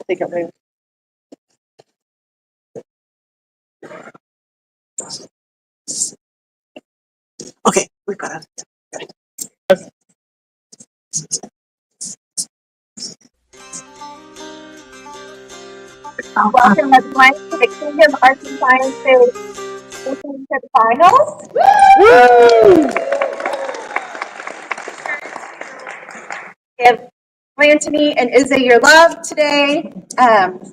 Take it away. Okay, we've got it. Welcome everyone to the Kingdom Arts and Sciences Championship Finals. We have Anthony and Izzy, your love today.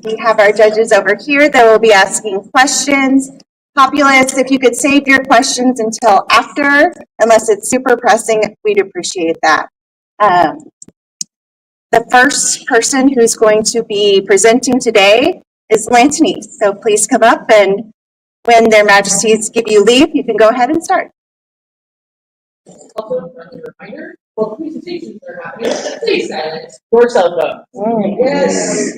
We have our judges over here that will be asking questions. Populace, if you could save your questions until after, unless it's super pressing, we'd appreciate that. The first person who's going to be presenting today is Lantony. So please come up, and when their majesties give you leave, you can go ahead and start. Also, friendly reminder, while presentations are happening, stay silent. Or cell phone. Yes.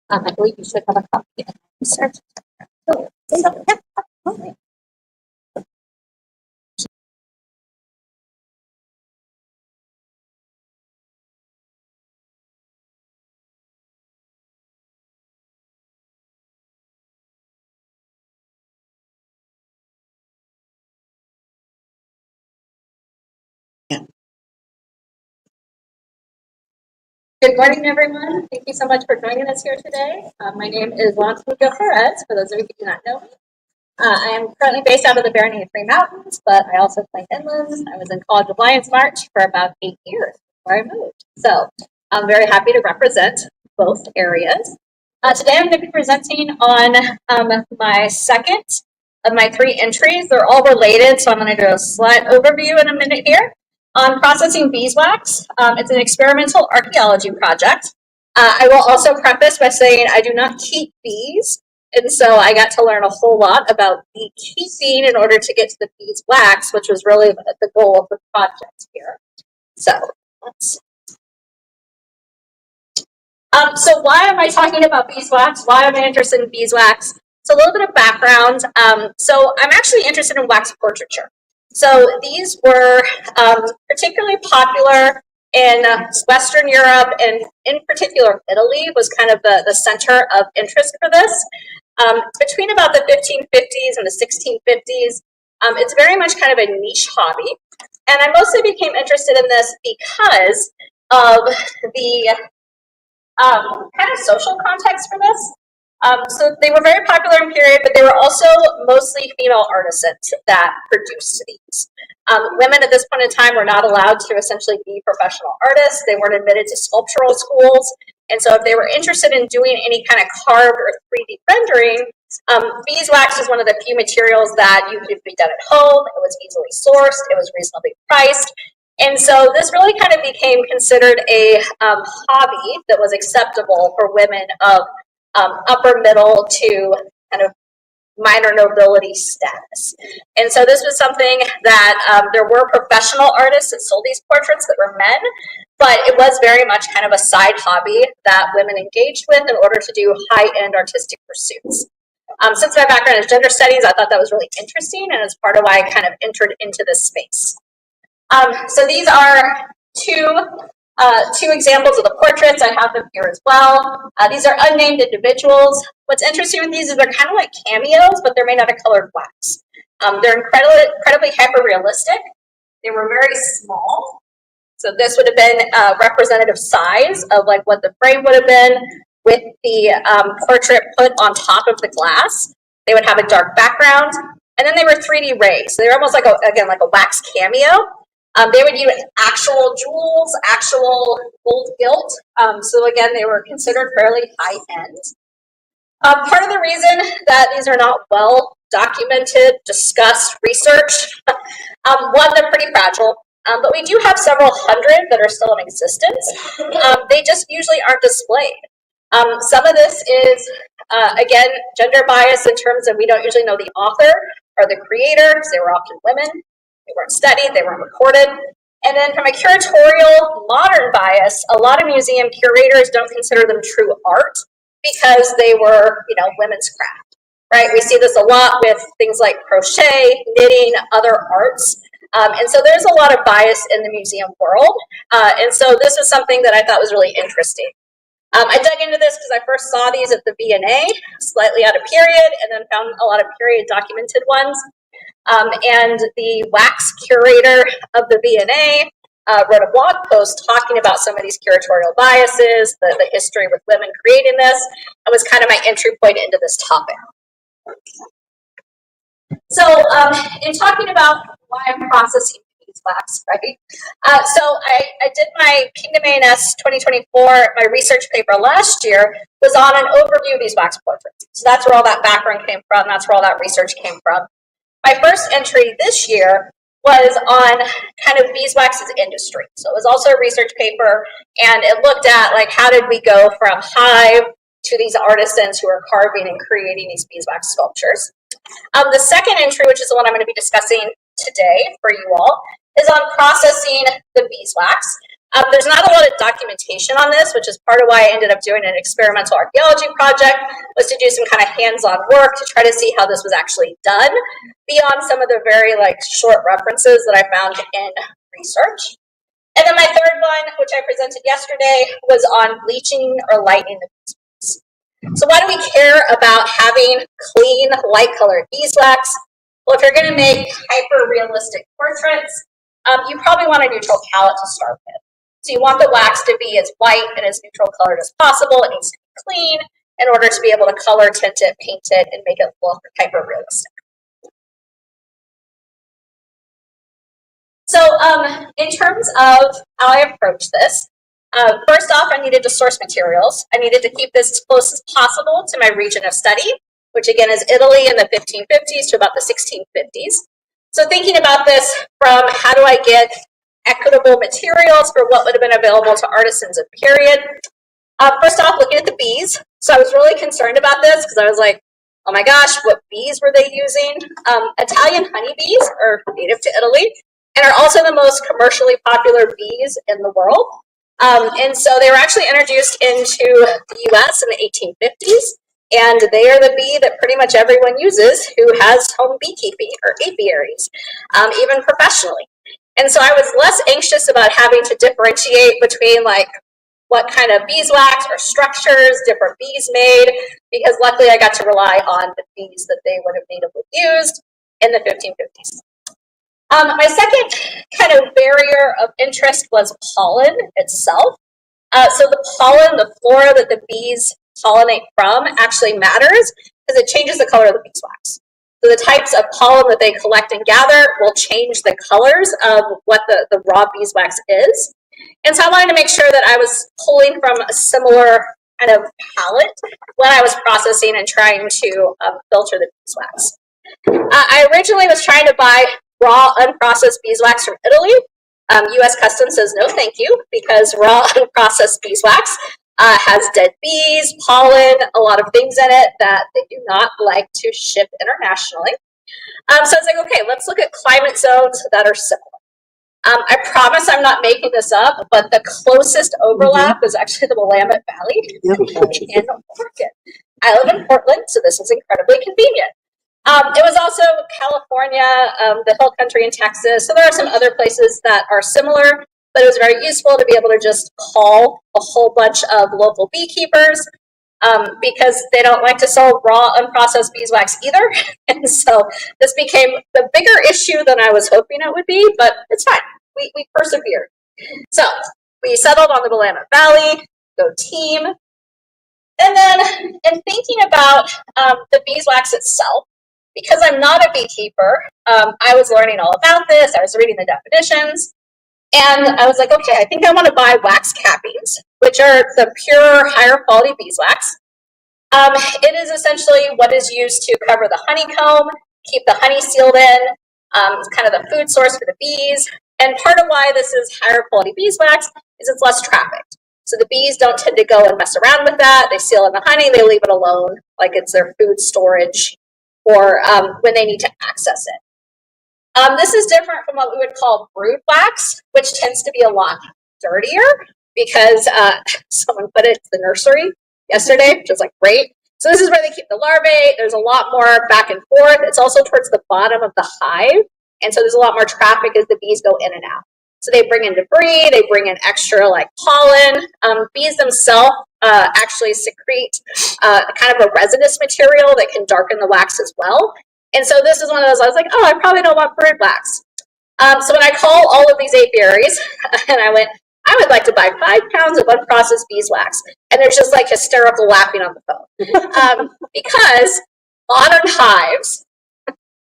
I believe you should have a copy. Sir. Good morning, everyone. Thank you so much for joining us here today. My name is Lantanuga Perez, for those of you who do not know me. I am currently based out of the Barony of Wyewood, but I also play inland. I was in College of Lions March for about 8 years before I moved. So I'm very happy to represent both areas. Today I'm going to be presenting on my second of my 3 entries. They're all related, so I'm going to do a slide overview in a minute here. On processing beeswax, it's an experimental archaeology project. I will also preface by saying I do not keep bees, and so I got to learn a whole lot about beekeeping in order to get to the beeswax, which was really the goal of the project here. So let's. So why am I talking about beeswax? Why am I interested in beeswax? So a little bit of background. So I'm actually interested in wax portraiture. So these were particularly popular in Western Europe, and in particular Italy was kind of the center of interest for this. Between about the 1550s and the 1650s, it's very much kind of a niche hobby. And I mostly became interested in this because of the kind of social context for this. So they were very popular in period, but they were also mostly female artisans that produced these. Women at this point in time were not allowed to essentially be professional artists. They weren't admitted to sculptural schools. And so if they were interested in doing any kind of carved or 3D rendering, beeswax was one of the few materials that you could be done at home. It was easily sourced. It was reasonably priced. And so this really kind of became considered a hobby that was acceptable for women of upper middle to kind of minor nobility status. And so this was something that there were professional artists that sold these portraits that were men, but it was very much kind of a side hobby that women engaged with in order to do high-end artistic pursuits. Since my background is gender studies, I thought that was really interesting, and it's part of why I kind of entered into this space. So these are two examples of the portraits. I have them here as well. These are unnamed individuals. What's interesting with these is they're kind of like cameos, but they're made out of colored wax. They're incredibly hyper-realistic. They were very small. So this would have been a representative size of like what the frame would have been with the portrait put on top of the glass. They would have a dark background, and then they were 3D raised. So they were almost like like a wax cameo. They would use actual jewels, actual gold gilt. So again, they were considered fairly high end. Part of the reason that these are not well documented, discussed, researched, one, they're pretty fragile, but we do have several hundred that are still in existence. They just usually aren't displayed. Some of this is, again, gender bias in terms of we don't usually know the author or the creator, because they were often women. They weren't studied, they weren't recorded. And then from a curatorial modern bias, a lot of museum curators don't consider them true art because they were, women's craft, right? We see this a lot with things like crochet, knitting, other arts. And so there's a lot of bias in the museum world. And so this was something that I thought was really interesting. I dug into this because I first saw these at the V&A, slightly out of period, and then found a lot of period documented ones. And the wax curator of the V&A wrote a blog post talking about some of these curatorial biases, the history with women creating this, and was kind of my entry point into this topic. So in talking about why I'm processing beeswax, right? So I did my Kingdom A&S 2024, my research paper last year was on an overview of these wax portraits. So that's where all that background came from. That's where all that research came from. My first entry this year was on kind of beeswax as industry. So it was also a research paper, and it looked at like how did we go from hive to these artisans who are carving and creating these beeswax sculptures. The second entry, which is the one I'm going to be discussing today for you all, is on processing the beeswax. There's not a lot of documentation on this, which is part of why I ended up doing an experimental archaeology project, was to do some kind of hands-on work to try to see how this was actually done, beyond some of the very short references that I found in research. And then my third one, which I presented yesterday, was on bleaching or lightening the beeswax. So why do we care about having clean, light-colored beeswax? Well, if you're going to make hyper-realistic portraits, you probably want a neutral palette to start with. So you want the wax to be as white and as neutral colored as possible. It needs to be clean in order to be able to color, tint it, paint it, and make it look hyper-realistic. So in terms of how I approach this, first off, I needed to source materials. I needed to keep this as close as possible to my region of study, which again is Italy in the 1550s to about the 1650s. So thinking about this from how do I get equitable materials for what would have been available to artisans of period. First off, looking at the bees. So I was really concerned about this because I was like, oh my gosh, what bees were they using? Italian honeybees are native to Italy and are also the most commercially popular bees in the world. And so they were actually introduced into the US in the 1850s. And they are the bee that pretty much everyone uses who has home beekeeping or apiaries, even professionally. And so I was less anxious about having to differentiate between what kind of beeswax or structures different bees made, because luckily I got to rely on the bees that they would have natively used in the 1550s. My second kind of barrier of interest was pollen itself. So the pollen, the flora that the bees pollinate from actually matters because it changes the color of the beeswax. So the types of pollen that they collect and gather will change the colors of what the raw beeswax is. And so I wanted to make sure that I was pulling from a similar kind of palette when I was processing and trying to filter the beeswax. I originally was trying to buy raw unprocessed beeswax from Italy. U.S. Customs says no thank you because raw unprocessed beeswax has dead bees, pollen, a lot of things in it that they do not like to ship internationally. So I was like, okay, let's look at climate zones that are similar. I promise I'm not making this up, but the closest overlap is actually the Willamette Valley in Oregon. I live in Portland, so this is incredibly convenient. It was also California, the Hill Country in Texas, so there are some other places that are similar, but it was very useful to be able to just call a whole bunch of local beekeepers because they don't like to sell raw, unprocessed beeswax either. And so this became the bigger issue than I was hoping it would be, but it's fine. We persevered. So we settled on the Willamette Valley, go team. And then in thinking about the beeswax itself, because I'm not a beekeeper, I was learning all about this. I was reading the definitions. And I was like, okay, I think I want to buy wax cappings, which are the pure, higher quality beeswax. It is essentially what is used to cover the honeycomb, keep the honey sealed in. It's kind of the food source for the bees. And part of why this is higher quality beeswax is it's less trafficked. So the bees don't tend to go and mess around with that. They seal in the honey, they leave it alone, like it's their food storage or when they need to access it. This is different from what we would call brood wax, which tends to be a lot dirtier because someone put it to the nursery yesterday, which was great. So this is where they keep the larvae. There's a lot more back and forth. It's also towards the bottom of the hive. And so there's a lot more traffic as the bees go in and out. So they bring in debris, they bring in extra like pollen. Bees themselves actually secrete kind of a resinous material that can darken the wax as well. And so this is one of those, I was like, oh, I probably don't want bird wax. So when I call all of these apiaries and I went, I would like to buy 5 pounds of unprocessed beeswax. And there's just like hysterical laughing on the phone. Because modern hives,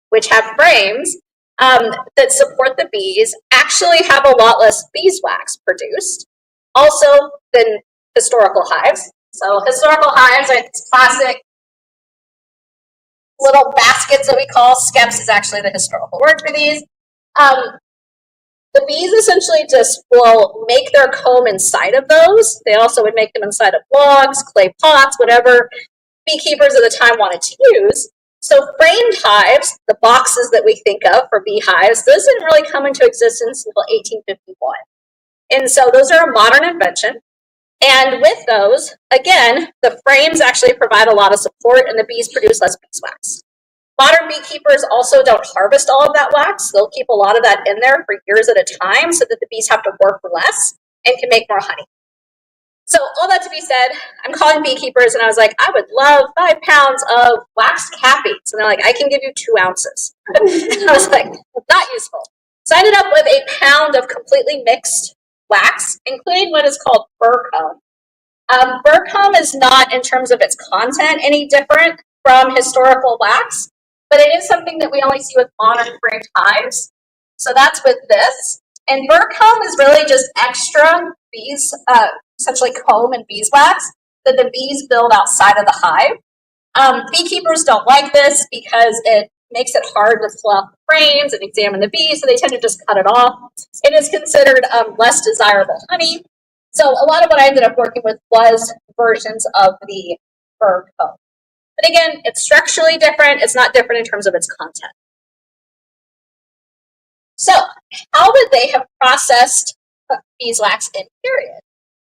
which have frames that support the bees, actually have a lot less beeswax produced, also than historical hives. So historical hives are classic little baskets that we call, skeps is actually the historical word for these. The bees essentially just will make their comb inside of those. They also would make them inside of logs, clay pots, whatever beekeepers at the time wanted to use. So framed hives, the boxes that we think of for beehives, those didn't really come into existence until 1851. And so those are a modern invention. And with those, again, the frames actually provide a lot of support and the bees produce less beeswax. Modern beekeepers also don't harvest all of that wax. They'll keep a lot of that in there for years at a time so that the bees have to work less and can make more honey. So all that to be said, I'm calling beekeepers and I was like, I would love 5 pounds of waxed cappies. And they're like, I can give you 2 ounces. And I was like, not useful. So I ended up with a pound of completely mixed wax, including what is called fir comb. Fir comb is not, in terms of its content, any different from historical wax, but it is something that we only see with modern framed hives. So that's with this. And fir comb is really just extra bees, essentially comb and beeswax that the bees build outside of the hive. Beekeepers don't like this because it makes it hard to pull out the frames and examine the bees, so they tend to just cut it off. It is considered less desirable honey. So a lot of what I ended up working with was versions of the fir comb. But again, it's structurally different. It's not different in terms of its content. So how would they have processed beeswax in period?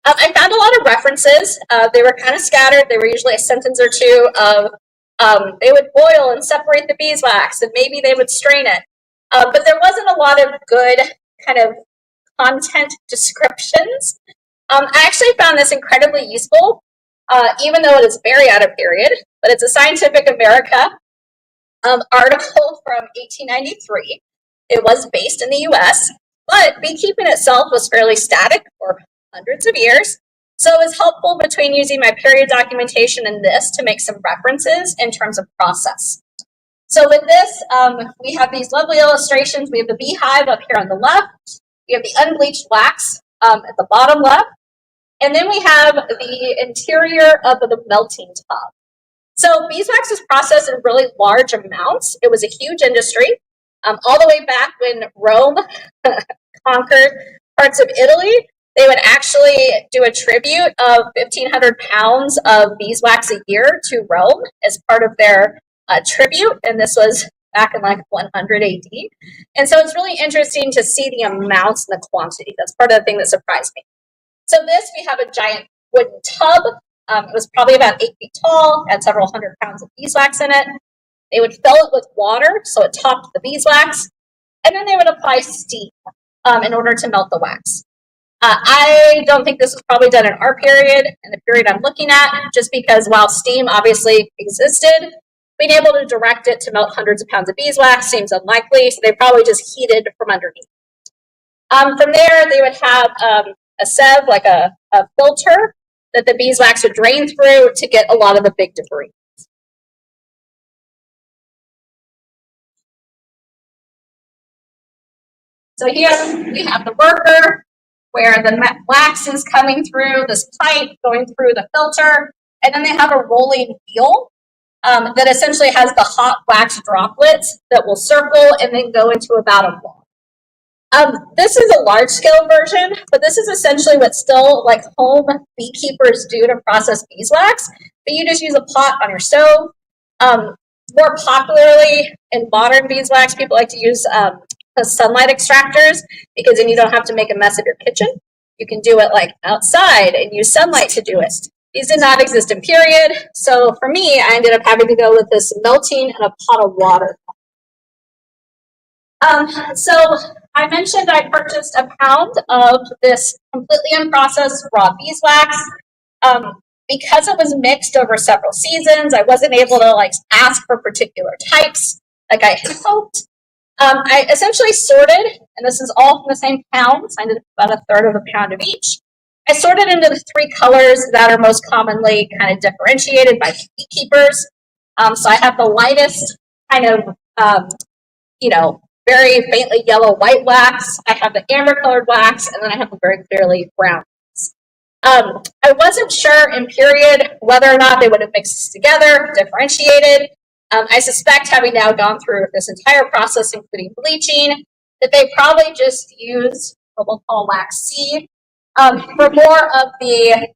I found a lot of references. They were kind of scattered. They were usually a sentence or two of they would boil and separate the beeswax, and maybe they would strain it. But there wasn't a lot of good kind of content descriptions. I actually found this incredibly useful, even though it is very out of period, but it's a Scientific America article from 1893. It was based in the US, but beekeeping itself was fairly static for hundreds of years. So it was helpful between using my period documentation and this to make some references in terms of process. So with this, we have these lovely illustrations. We have the beehive up here on the left. We have the unbleached wax at the bottom left. And then we have the interior of the melting tub. So beeswax was processed in really large amounts. It was a huge industry. All the way back when Rome conquered parts of Italy, they would actually do a tribute of 1,500 pounds of beeswax a year to Rome as part of their tribute. And this was back in like 100 AD. And so it's really interesting to see the amounts and the quantity. That's part of the thing that surprised me. So this, we have a giant wooden tub. It was probably about 8 feet tall, had several hundred pounds of beeswax in it. They would fill it with water, so it topped the beeswax, and then they would apply steam in order to melt the wax. I don't think this was probably done in our period, in the period I'm looking at, just because while steam obviously existed, being able to direct it to melt hundreds of pounds of beeswax seems unlikely, so they probably just heated from underneath. From there, they would have a sieve, like a filter, that the beeswax would drain through to get a lot of the big debris. So here we have the worker where the wax is coming through this pipe, going through the filter, and then they have a rolling wheel that essentially has the hot wax droplets that will circle and then go into about a ball. This is a large scale version, but this is essentially what still like home beekeepers do to process beeswax, but you just use a pot on your stove. More popularly in modern beeswax, people like to use the sunlight extractors because then you don't have to make a mess of your kitchen. You can do it like outside and use sunlight to do it. These did not exist in period, so for me, I ended up having to go with this melting and a pot of water. So I mentioned I purchased a pound of this completely unprocessed raw beeswax. Because it was mixed over several seasons, I wasn't able to like ask for particular types like I had hoped. I essentially sorted, and this is all from the same pound, so I did about a third of a pound of each. I sorted into the 3 colors that are most commonly kind of differentiated by beekeepers. So I have the lightest kind of, very faintly yellow white wax. I have the amber colored wax, and then I have the very clearly brown wax. I wasn't sure in period whether or not they would have mixed together, differentiated. I suspect, having now gone through this entire process, including bleaching, that they probably just used what we'll call wax C for more of the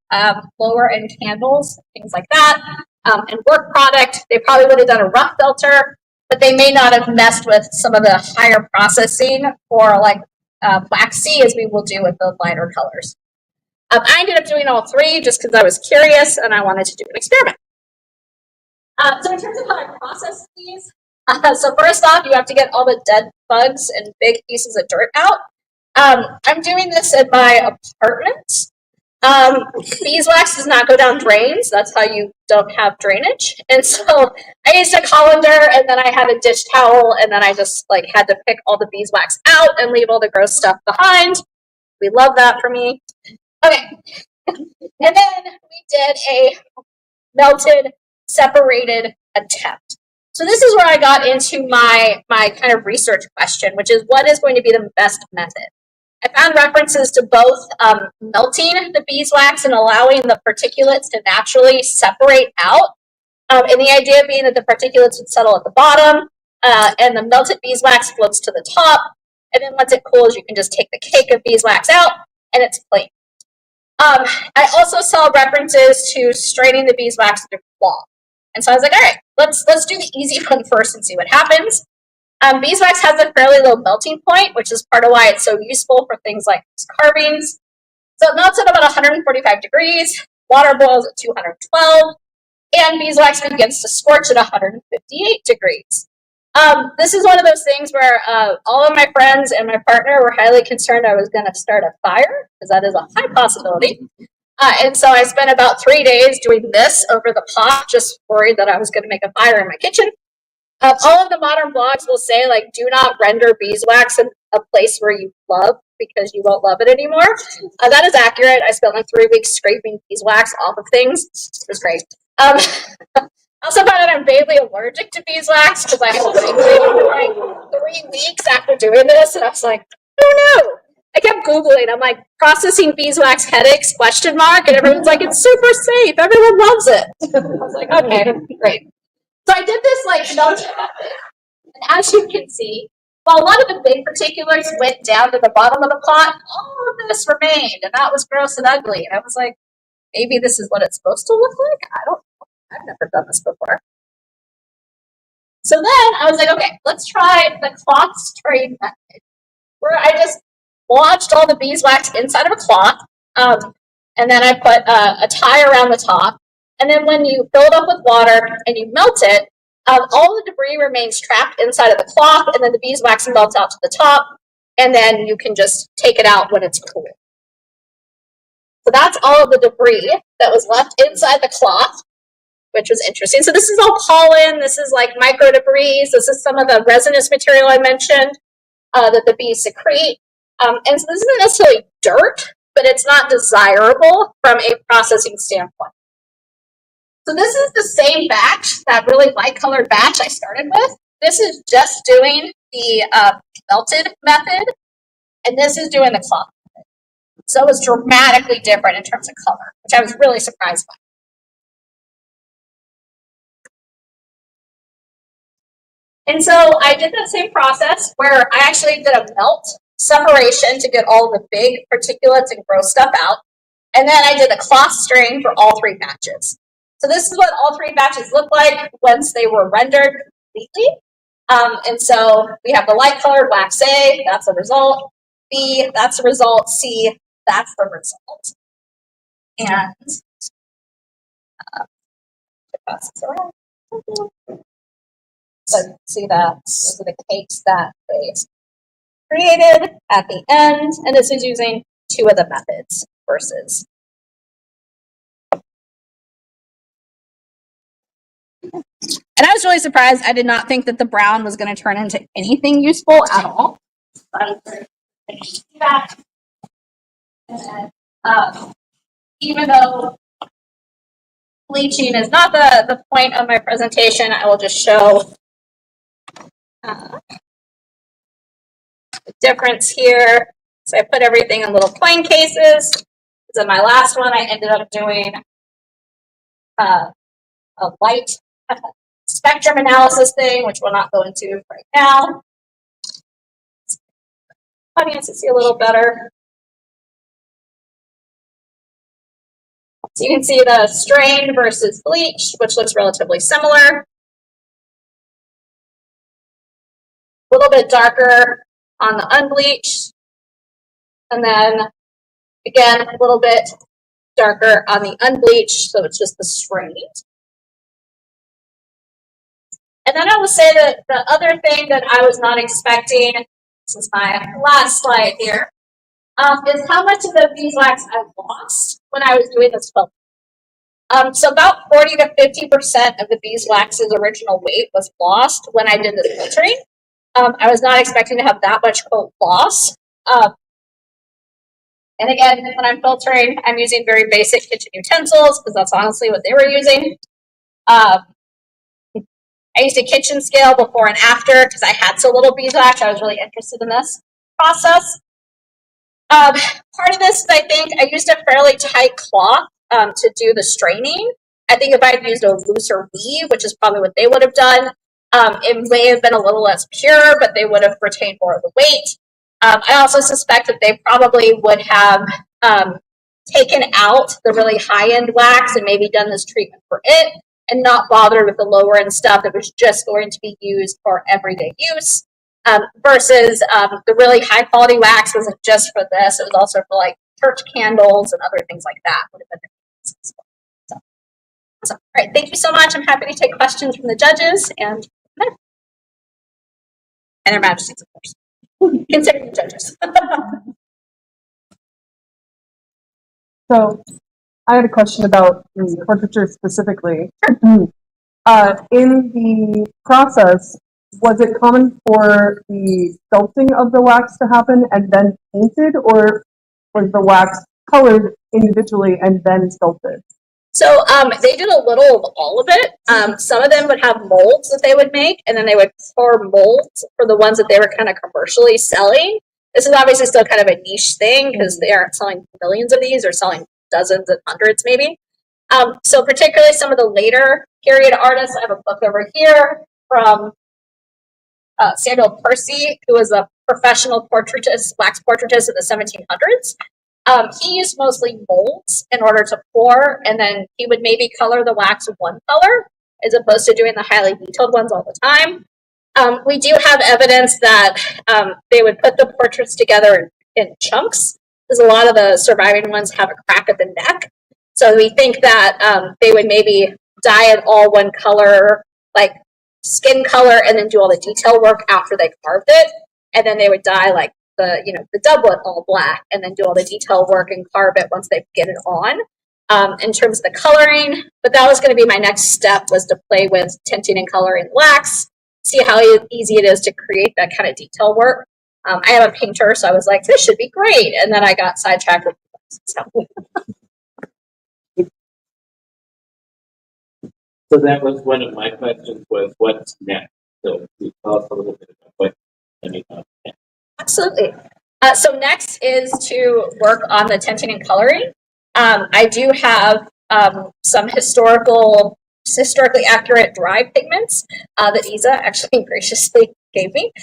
lower end candles, things like that, and work product. They probably would have done a rough filter, but they may not have messed with some of the higher processing for like wax C, as we will do with the lighter colors. I ended up doing all 3 just because I was curious and I wanted to do an experiment. So in terms of how I process these, so first off, you have to get all the dead bugs and big pieces of dirt out. I'm doing this in my apartment. Beeswax does not go down drains. That's how you don't have drainage. And so I used a colander, and then I had a dish towel, and then I just like had to pick all the beeswax out and leave all the gross stuff behind. We love that for me. Okay. And then we did a melted, separated attempt. So this is where I got into my kind of research question, which is what is going to be the best method? I found references to both melting the beeswax and allowing the particulates to naturally separate out, and the idea being that the particulates would settle at the bottom, and the melted beeswax floats to the top, and then once it cools, you can just take the cake of beeswax out, and it's plain. I also saw references to straining the beeswax through cloth. And so I was like, all right, let's do the easy one first and see what happens. Beeswax has a fairly low melting point, which is part of why it's so useful for things like carvings. So it melts at about 145 degrees, water boils at 212, and beeswax begins to scorch at 158 degrees. This is one of those things where all of my friends and my partner were highly concerned I was going to start a fire, because that is a high possibility. And so I spent about 3 days doing this over the pot, just worried that I was going to make a fire in my kitchen. All of the modern blogs will say, like, do not render beeswax in a place where you love, because you won't love it anymore. That is accurate. I spent like 3 weeks scraping beeswax off of things. It was great. I also found that I'm vaguely allergic to beeswax because I had for like 3 weeks after doing this, and I was like, oh no. I kept Googling. I'm like, processing beeswax headaches, ? And everyone's like, it's super safe. Everyone loves it. I was like, okay, great. So I did this like melting method. And as you can see, while a lot of the big particulars went down to the bottom of the pot, all of this remained, and that was gross and ugly. And I was like, maybe this is what it's supposed to look like? I don't know. I've never done this before. So then I was like, okay, let's try the cloth strain method, where I just lodged all the beeswax inside of a cloth, and then I put a tie around the top. And then when you fill it up with water and you melt it, all the debris remains trapped inside of the cloth, and then the beeswax melts out to the top, and then you can just take it out when it's cool. So that's all of the debris that was left inside the cloth, which was interesting. So this is all pollen. This is like micro debris. This is some of the resinous material I mentioned that the bees secrete. And so this isn't necessarily dirt, but it's not desirable from a processing standpoint. So this is the same batch, that really light colored batch I started with. This is just doing the melted method, and this is doing the cloth method. So it's dramatically different in terms of color, which I was really surprised by. And so I did that same process where I actually did a melt separation to get all the big particulates and gross stuff out. And then I did a cloth strain for all 3 batches. So this is what all 3 batches look like once they were rendered completely. And so we have the light colored wax A, that's the result. B, that's the result. C, that's the result. And pass this around. So you can see that those are the cakes that they created at the end, and this is using 2 of the methods versus. And I was really surprised. I did not think that the brown was going to turn into anything useful at all. But that. And, even though bleaching is not the point of my presentation, I will just show the difference here. So I put everything in little coin cases. So in my last one, I ended up doing a light spectrum analysis thing, which we'll not go into right now. Audience to see a little better. So you can see the strained versus bleached, which looks relatively similar. A little bit darker on the unbleached. And then again, a little bit darker on the unbleached, so it's just the strained. And then I will say that the other thing that I was not expecting, this is my last slide here, is how much of the beeswax I lost when I was doing this filter. So about 40 to 50% of the beeswax's original weight was lost when I did this filtering. I was not expecting to have that much quote loss. And again, when I'm filtering, I'm using very basic kitchen utensils because that's honestly what they were using. I used a kitchen scale before and after because I had so little beeswax. I was really interested in this process. Part of this is I think I used a fairly tight cloth to do the straining. I think if I had used a looser weave, which is probably what they would have done, it may have been a little less pure, but they would have retained more of the weight. I also suspect that they probably would have taken out the really high-end wax and maybe done this treatment for it and not bothered with the lower-end stuff that was just going to be used for everyday use. Versus the really high-quality wax wasn't just for this. It was also for like church candles and other things like that. Would have been so, awesome. All right, thank you so much. I'm happy to take questions from the judges and their majesties, of course. Consider the judges. So I had a question about the portraiture specifically. In the process, was it common for the sculpting of the wax to happen and then painted, or was the wax colored individually and then sculpted? So they did a little of all of it. Some of them would have molds that they would make, and then they would pour molds for the ones that they were kind of commercially selling. This is obviously still kind of a niche thing because they aren't selling millions of these, or selling dozens and hundreds maybe. So particularly some of the later period artists, I have a book over here from Samuel Percy, who was a professional portraitist, wax portraitist in the 1700s. He used mostly molds in order to pour, and then he would maybe color the wax one color as opposed to doing the highly detailed ones all the time. We do have evidence that they would put the portraits together in chunks, because a lot of the surviving ones have a crack at the neck. So we think that they would maybe dye it all one color, like skin color, and then do all the detail work after they carved it. And then they would dye like the doublet all black, and then do all the detail work and carve it once they get it on. In terms of the coloring, but that was going to be my next step, was to play with tinting and coloring wax, see how easy it is to create that kind of detail work. I am a painter, so I was like, this should be great. And then I got sidetracked with so. So that was one of my questions, was what's next? So can you tell us a little bit about what next? Absolutely. So next is to work on the tinting and coloring. I do have some historically accurate dry pigments that Isa actually graciously gave me.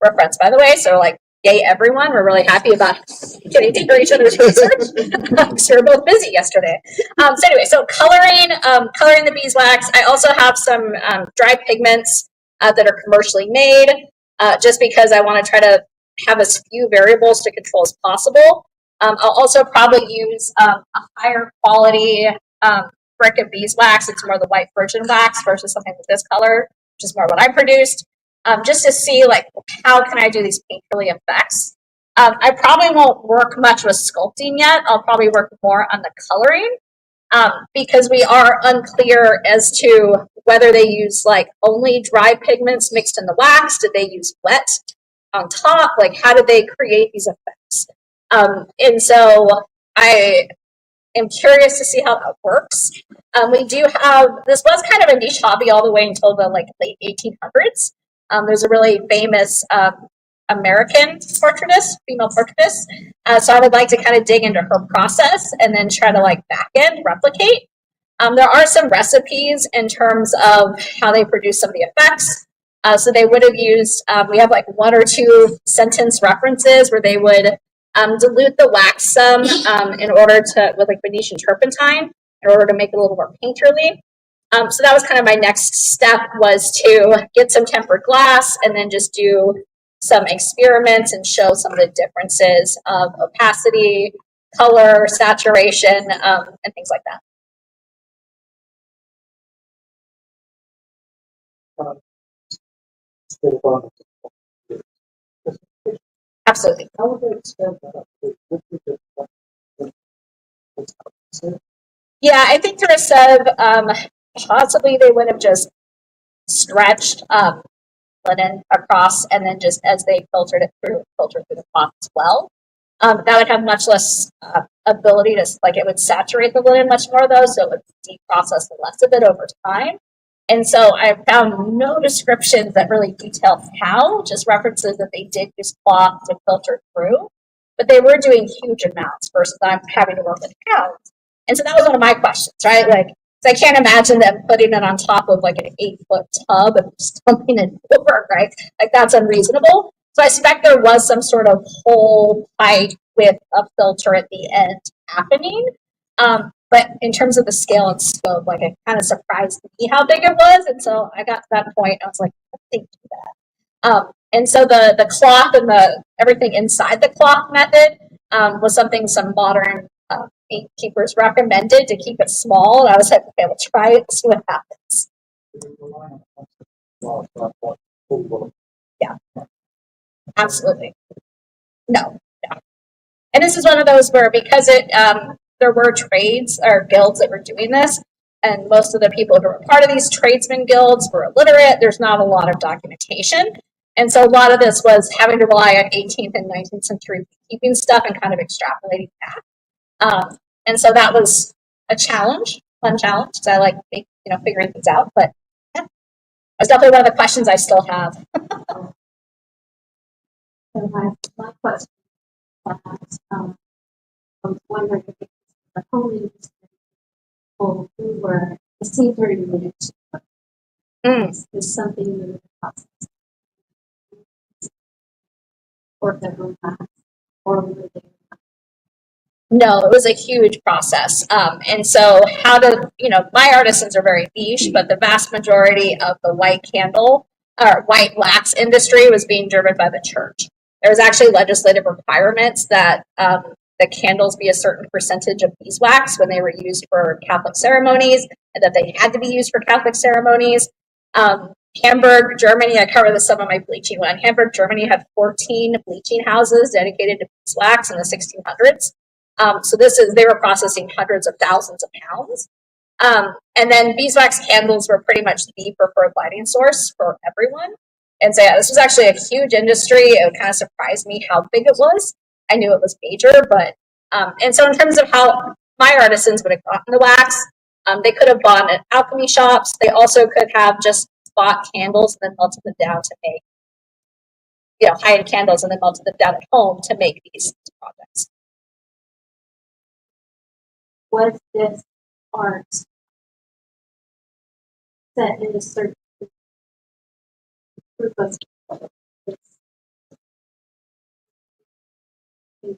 Reference, by the way. So like, yay everyone. We're really happy about getting to hear each other's research. So we're both busy yesterday. So anyway, so coloring the beeswax. I also have some dry pigments that are commercially made, just because I want to try to have as few variables to control as possible. I'll also probably use a higher quality brick of beeswax. It's more the white virgin wax versus something with this color, which which is more what I produced, just to see like how can I do these painterly effects. I probably won't work much with sculpting yet. I'll probably work more on the coloring because we are unclear as to whether they use like only dry pigments mixed in the wax. Did they use wet on top? Like how did they create these effects? And so I am curious to see how that works. We do have, this was kind of a niche hobby all the way until the like late 1800s. There's a really famous American portraitist, female portraitist. So I would like to kind of dig into her process and then try to like back end replicate. There are some recipes in terms of how they produce some of the effects. So they would have used, we have like 1 or 2 sentence references where they would dilute the wax some in order to, with like Venetian turpentine, in order to make it a little more painterly. So that was kind of my next step, was to get some tempered glass and then just do some experiments and show some of the differences of opacity, color, saturation, and things like that. Absolutely. Yeah, I think to have possibly they would have just stretched linen across and then just as they filtered through the cloth as well. That would have much less ability to, like, it would saturate the linen much more though, so it would deprocess less of it over time. And so I found no descriptions that really detail how, just references that they did use cloth to filter through, but they were doing huge amounts versus I'm having to work with pounds. And so that was one of my questions, right? Like, so I can't imagine them putting it on top of like an 8-foot tub and just dumping it over, right? Like that's unreasonable. So I suspect there was some sort of hole pipe with a filter at the end happening. But in terms of the scale and scope, like it kind of surprised me how big it was. And so I got to that point, I was like, I think do that. And so the cloth and the everything inside the cloth method was something some modern gatekeepers recommended to keep it small. And I was like, okay, we'll try it, see what happens. Yeah, absolutely. No. And this is one of those where, because there were trades or guilds that were doing this, and most of the people who were part of these tradesmen guilds were illiterate, there's not a lot of documentation. And so a lot of this was having to rely on 18th and 19th century keeping stuff and kind of extrapolating that. And so that was a challenge, fun challenge, because I like figuring things out. But yeah, that's definitely one of the questions I still have. So my question was, I was wondering if the holdings who were, it seems very limited to is something in the process, or their own past, or were they? No, it was a huge process. And so how to, my artisans are very niche, but the vast majority of the white candle or white wax industry was being driven by the church. There was actually legislative requirements that the candles be a certain percentage of beeswax when they were used for Catholic ceremonies, and that they had to be used for Catholic ceremonies. Hamburg, Germany, I cover this some of my bleaching one. Hamburg, Germany had 14 bleaching houses dedicated to beeswax in the 1600s. So they were processing hundreds of thousands of pounds. And then beeswax candles were pretty much the preferred lighting source for everyone. And so, yeah, this was actually a huge industry. It kind of surprised me how big it was. I knew it was major, but, and so in terms of how my artisans would have gotten the wax, they could have bought at alchemy shops. They also could have just bought candles and then melted them down to make, high-end candles and then melted them down at home to make these projects. Was this art set in a certain group of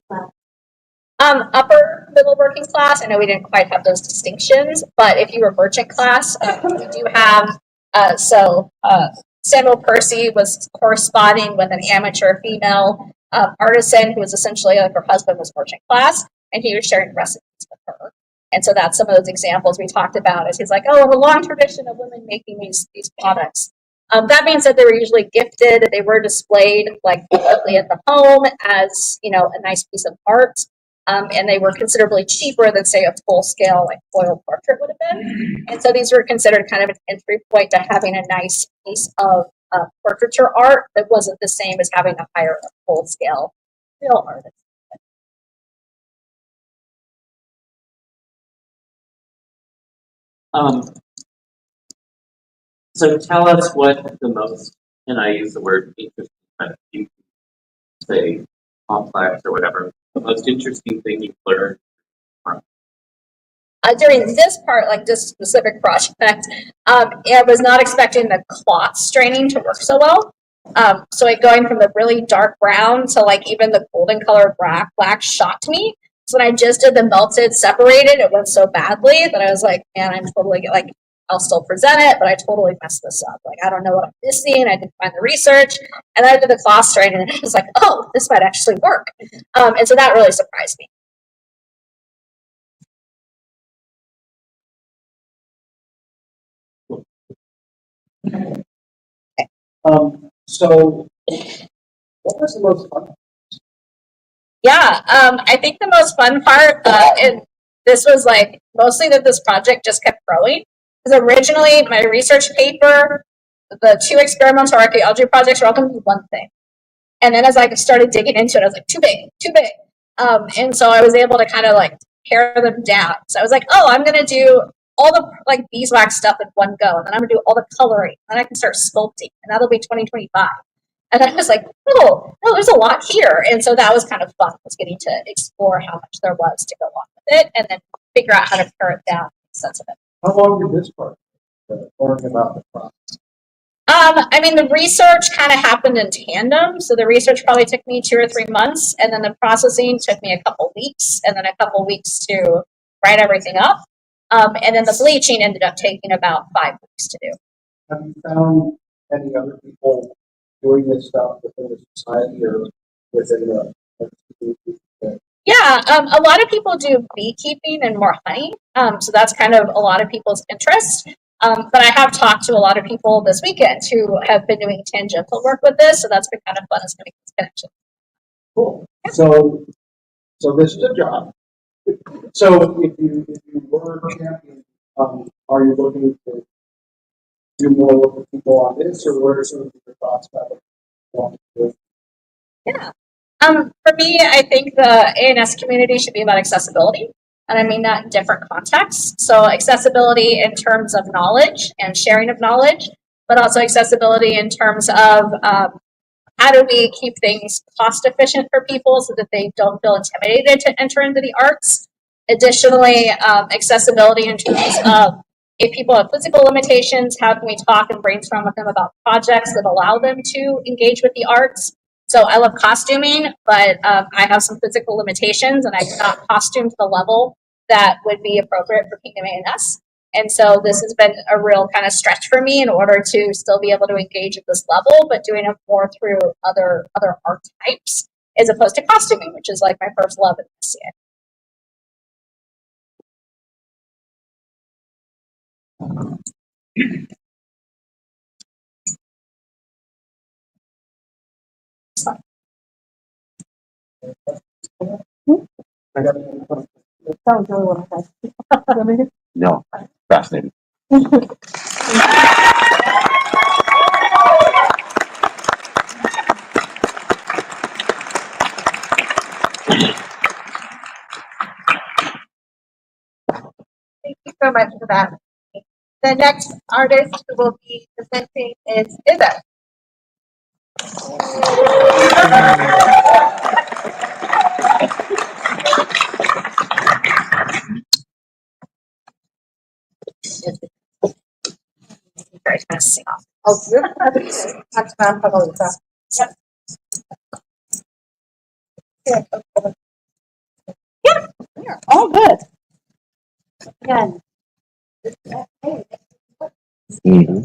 class? Upper middle working class. I know we didn't quite have those distinctions, but if you were merchant class, we do have. Samuel Percy was corresponding with an amateur female artisan who was essentially like her husband was merchant class, and he was sharing recipes with her. And so that's some of those examples we talked about. As he's like, oh, a long tradition of women making these products. That being said, they were usually gifted. They were displayed like publicly at the home as, you know, a nice piece of art. And they were considerably cheaper than, say, a full-scale like foil portrait would have been. And so these were considered kind of an entry point to having a nice piece of portraiture art that wasn't the same as having to hire a full-scale real artist. So tell us what the most, and I use the word interesting, but you can say complex or whatever, the most interesting thing you've learned from. During this part, like this specific project, I was not expecting the cloth staining to work so well. So like going from the really dark brown to like even the golden color black shocked me. So when I just did the melted separated, it went so badly that I was like, man, I'm totally like, I'll still present it, but I totally messed this up. Like, I don't know what I'm missing. I didn't find the research. And then I did the cloth staining and I was like, oh, this might actually work. And so that really surprised me. So what was the most fun? Yeah, I think the most fun part, and this was like mostly that this project just kept growing. Because originally my research paper, the 2 experimental archaeology projects were all going to be one thing. And then as I started digging into it, I was like, too big, too big. And so I was able to kind of like pare them down. So I was like, oh, I'm going to do all the like beeswax stuff in one go. And then I'm going to do all the coloring. And then I can start sculpting. And that'll be 2025. And I was like, oh, no, there's a lot here. And so that was kind of fun, was getting to explore how much there was to go on with it and then figure out how to pare it down, make sense of it. How long did this part learning about the process? I mean, the research kind of happened in tandem. So the research probably took me 2 or 3 months, and then the processing took me a couple weeks, and then a couple weeks to write everything up. And then the bleaching ended up taking about 5 weeks to do. Have you found any other people doing this stuff within the society or within the Yeah, a lot of people do beekeeping and more honey. So that's kind of a lot of people's interest. But I have talked to a lot of people this weekend who have been doing tangential work with this, so that's been kind of fun as making this connection. Cool. So this is a job. So if you were a champion, are you looking to do more work with people on this, or what are some of your thoughts about what you want to do? Yeah. For me, I think the ANS community should be about accessibility. And I mean that in different contexts. So accessibility in terms of knowledge and sharing of knowledge, but also accessibility in terms of how do we keep things cost efficient for people so that they don't feel intimidated to enter into the arts. Additionally, accessibility in terms of if people have physical limitations, how can we talk and brainstorm with them about projects that allow them to engage with the arts? So I love costuming, but I have some physical limitations and I cannot costume to the level that would be appropriate for Kingdom ANS. And so this has been a real kind of stretch for me in order to still be able to engage at this level, but doing it more through other art types as opposed to costuming, which is like my first love in this year. That was really what I had. No, fascinating. Thank you so much for that. The next artist who will be presenting is Iza. Very kind of sing off. Oh, that's not Pavolita. Yeah, we're all good. Again. Mm-hmm.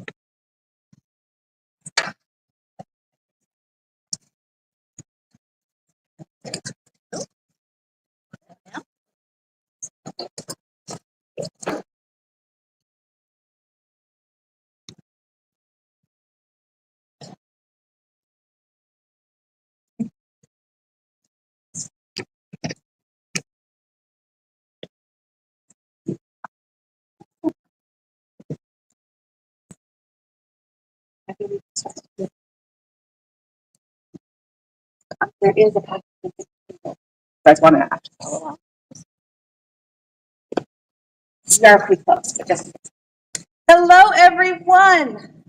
There is a packet. You guys want to actually follow along? Snarfully close, but just. Hello, everyone.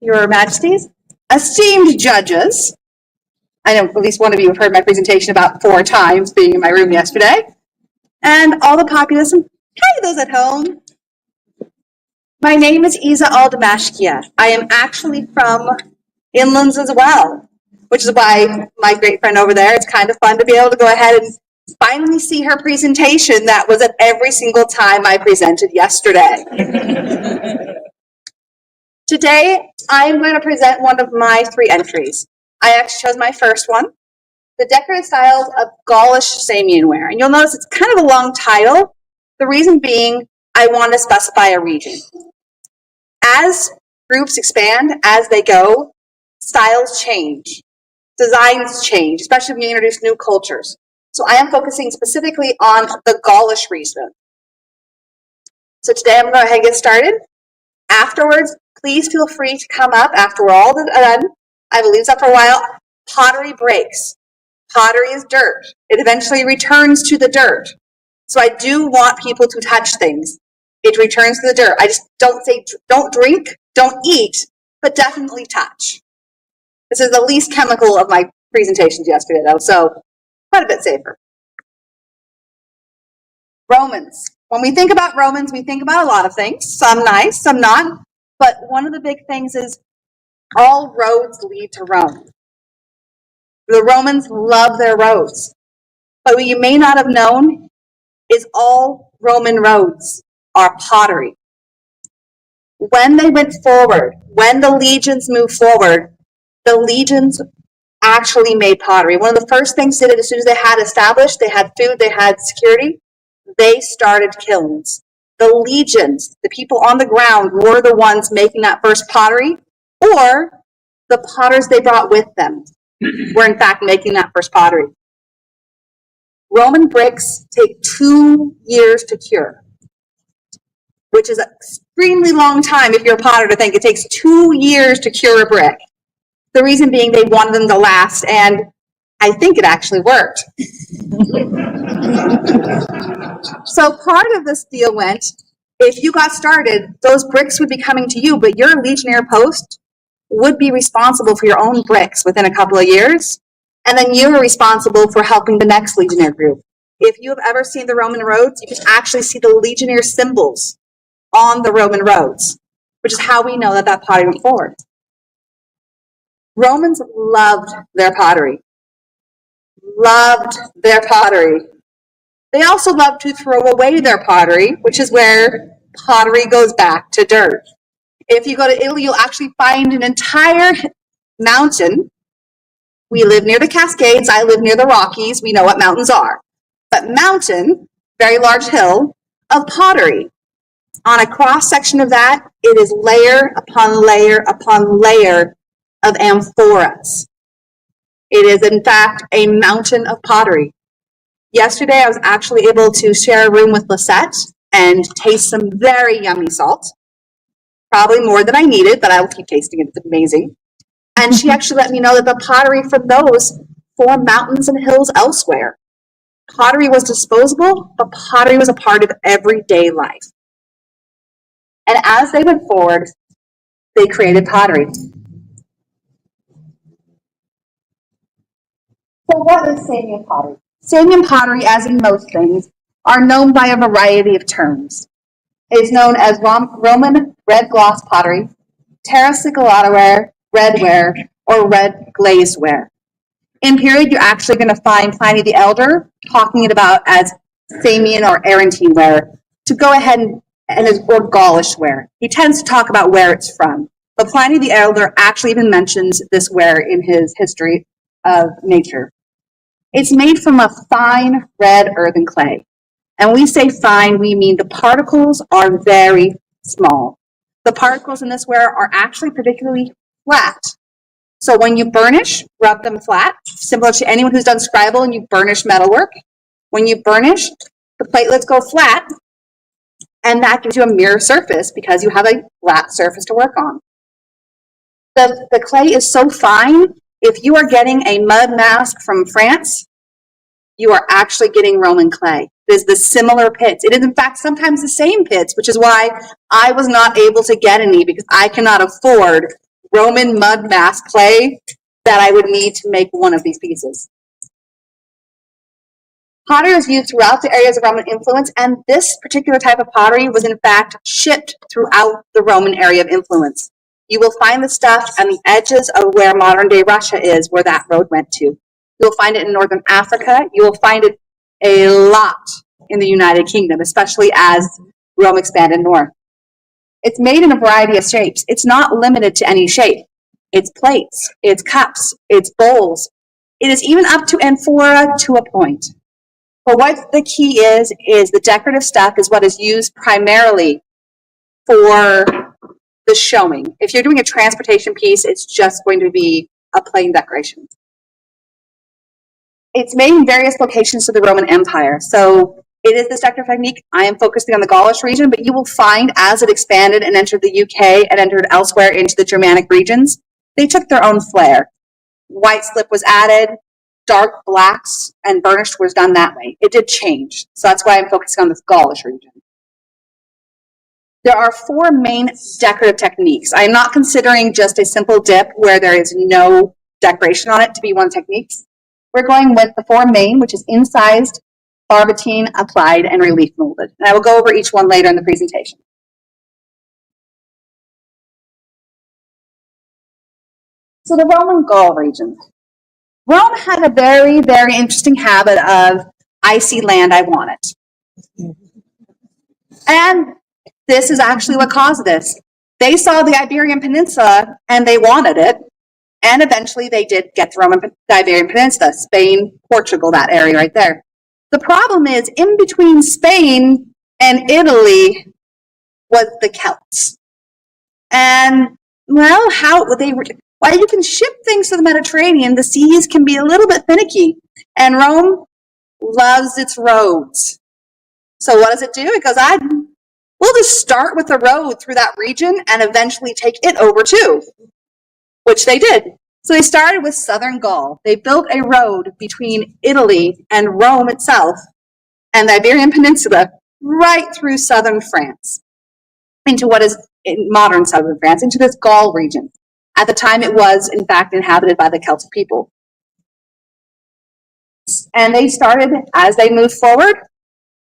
Your Majesties, esteemed judges. I know at least one of you have heard my presentation about 4 times being in my room yesterday. And all the populace, and hi, those at home. My name is Isa Aldamashkia. I am actually from Inlands as well, which is why my great friend over there, it's kind of fun to be able to go ahead and finally see her presentation that was at every single time I presented yesterday. Today, I'm going to present one of my 3 entries. I actually chose my first one, The Decorative Styles of Gaulish Samian Ware. And you'll notice it's kind of a long title. The reason being, I want to specify a region. As groups expand, as they go, styles change, designs change, especially when you introduce new cultures. So I am focusing specifically on the Gaulish region. So today I'm going to go ahead and get started. Afterwards, please feel free to come up after we're all done. I will leave this up for a while. Pottery breaks. Pottery is dirt. It eventually returns to the dirt. So I do want people to touch things. It returns to the dirt. I just don't say, don't drink, don't eat, but definitely touch. This is the least chemical of my presentations yesterday, though, so quite a bit safer. Romans. When we think about Romans, we think about a lot of things. Some nice, some not. But one of the big things is all roads lead to Rome. The Romans love their roads. But what you may not have known is all Roman roads are pottery. When they went forward, when the legions moved forward, the legions actually made pottery. One of the first things they did as soon as they had established, they had food, they had security, they started kilns. The legions, the people on the ground, were the ones making that first pottery, or the potters they brought with them were in fact making that first pottery. Roman bricks take 2 years to cure, which is an extremely long time if you're a potter to think it takes 2 years to cure a brick. The reason being they wanted them to last, and I think it actually worked. So part of this deal went, if you got started, those bricks would be coming to you, but your legionnaire post would be responsible for your own bricks within a couple of years, and then you were responsible for helping the next legionnaire group. If you have ever seen the Roman roads, you can actually see the legionnaire symbols on the Roman roads, which is how we know that that pottery went forward. Romans loved their pottery. Loved their pottery. They also loved to throw away their pottery, which is where pottery goes back to dirt. If you go to Italy, you'll actually find an entire mountain. We live near the Cascades. I live near the Rockies. We know what mountains are. But mountain, very large hill, of pottery. On a cross section of that, it is layer upon layer upon layer of amphoras. It is, in fact, a mountain of pottery. Yesterday, I was actually able to share a room with Lisette and taste some very yummy salt. Probably more than I needed, but I will keep tasting it. It's amazing. And she actually let me know that the pottery from those form mountains and hills elsewhere. Pottery was disposable, but pottery was a part of everyday life. And as they went forward, they created pottery. So what is Samian pottery? Samian pottery, as in most things, are known by a variety of terms. It is known as Roman red gloss pottery, terracotta ware, red ware, or red glazed ware. In period, you're actually going to find Pliny the Elder talking it about as Samian or Arentine ware to go ahead or Gaulish ware. He tends to talk about where it's from. But Pliny the Elder actually even mentions this ware in his history of nature. It's made from a fine red earthen clay. And when we say fine, we mean the particles are very small. The particles in this ware are actually particularly flat. So when you burnish, rub them flat, similar to anyone who's done scribal and you burnish metalwork. When you burnish, the platelets go flat, and that gives you a mirror surface because you have a flat surface to work on. The clay is so fine, if you are getting a mud mask from France, you are actually getting Roman clay. It is the similar pits. It is, in fact, sometimes the same pits, which is why I was not able to get any, because I cannot afford Roman mud mask clay that I would need to make one of these pieces. Pottery was used throughout the areas of Roman influence, and this particular type of pottery was in fact shipped throughout the Roman area of influence. You will find the stuff on the edges of where modern day Russia is, where that road went to. You'll find it in northern Africa. You will find it a lot in the United Kingdom, especially as Rome expanded north. It's made in a variety of shapes. It's not limited to any shape. It's plates, it's cups, it's bowls. It is even up to amphora to a point. But what the key is the decorative stuff is what is used primarily for the showing. If you're doing a transportation piece, it's just going to be a plain decoration. It's made in various locations of the Roman Empire. So it is this decorative technique. I am focusing on the Gaulish region, but you will find as it expanded and entered the UK and entered elsewhere into the Germanic regions, they took their own flair. White slip was added, dark blacks and burnished was done that way. It did change. So that's why I'm focusing on this Gaulish region. There are 4 main decorative techniques. I am not considering just a simple dip where there is no decoration on it to be one of the techniques. We're going with the 4 main, which is incised, barbotine, applied, and relief molded. And I will go over each one later in the presentation. So the Roman Gaul region. Rome had a very, very interesting habit of, I see land, I want it. And this is actually what caused this. They saw the Iberian Peninsula and they wanted it. And eventually they did get the Iberian Peninsula, Spain, Portugal, that area right there. The problem is in between Spain and Italy was the Celts. And well, while you can ship things to the Mediterranean, the seas can be a little bit finicky. And Rome loves its roads. So what does it do? It goes, we'll just start with the road through that region and eventually take it over too, which they did. So they started with southern Gaul. They built a road between Italy and Rome itself and the Iberian Peninsula right through southern France into what is in modern southern France, into this Gaul region. At the time, it was, in fact, inhabited by the Celtic people. And they started, as they moved forward,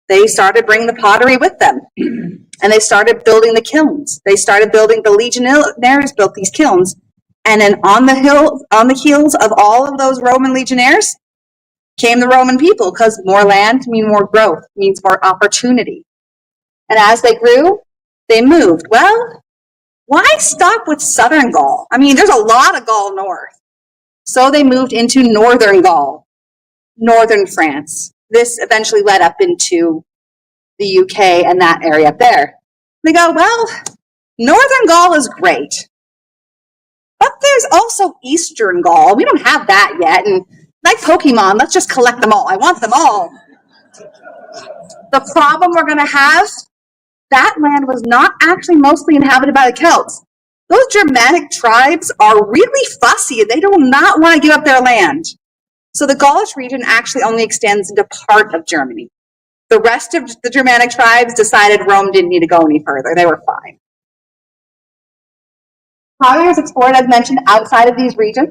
they started bringing the pottery with them. And they started building the kilns. They started building, the legionnaires built these kilns. And then on the heels of all of those Roman legionnaires came the Roman people, because more land means more growth, means more opportunity. And as they grew, they moved. Well, why stop with southern Gaul? I mean, there's a lot of Gaul north. So they moved into northern Gaul, northern France. This eventually led up into the UK and that area up there. They go, well, northern Gaul is great. But there's also eastern Gaul. We don't have that yet. And like Pokemon, let's just collect them all. I want them all. The problem we're going to have, that land was not actually mostly inhabited by the Celts. Those Germanic tribes are really fussy and they do not want to give up their land. So the Gaulish region actually only extends into part of Germany. The rest of the Germanic tribes decided Rome didn't need to go any further. They were fine. Pottery was explored, as mentioned, outside of these regions.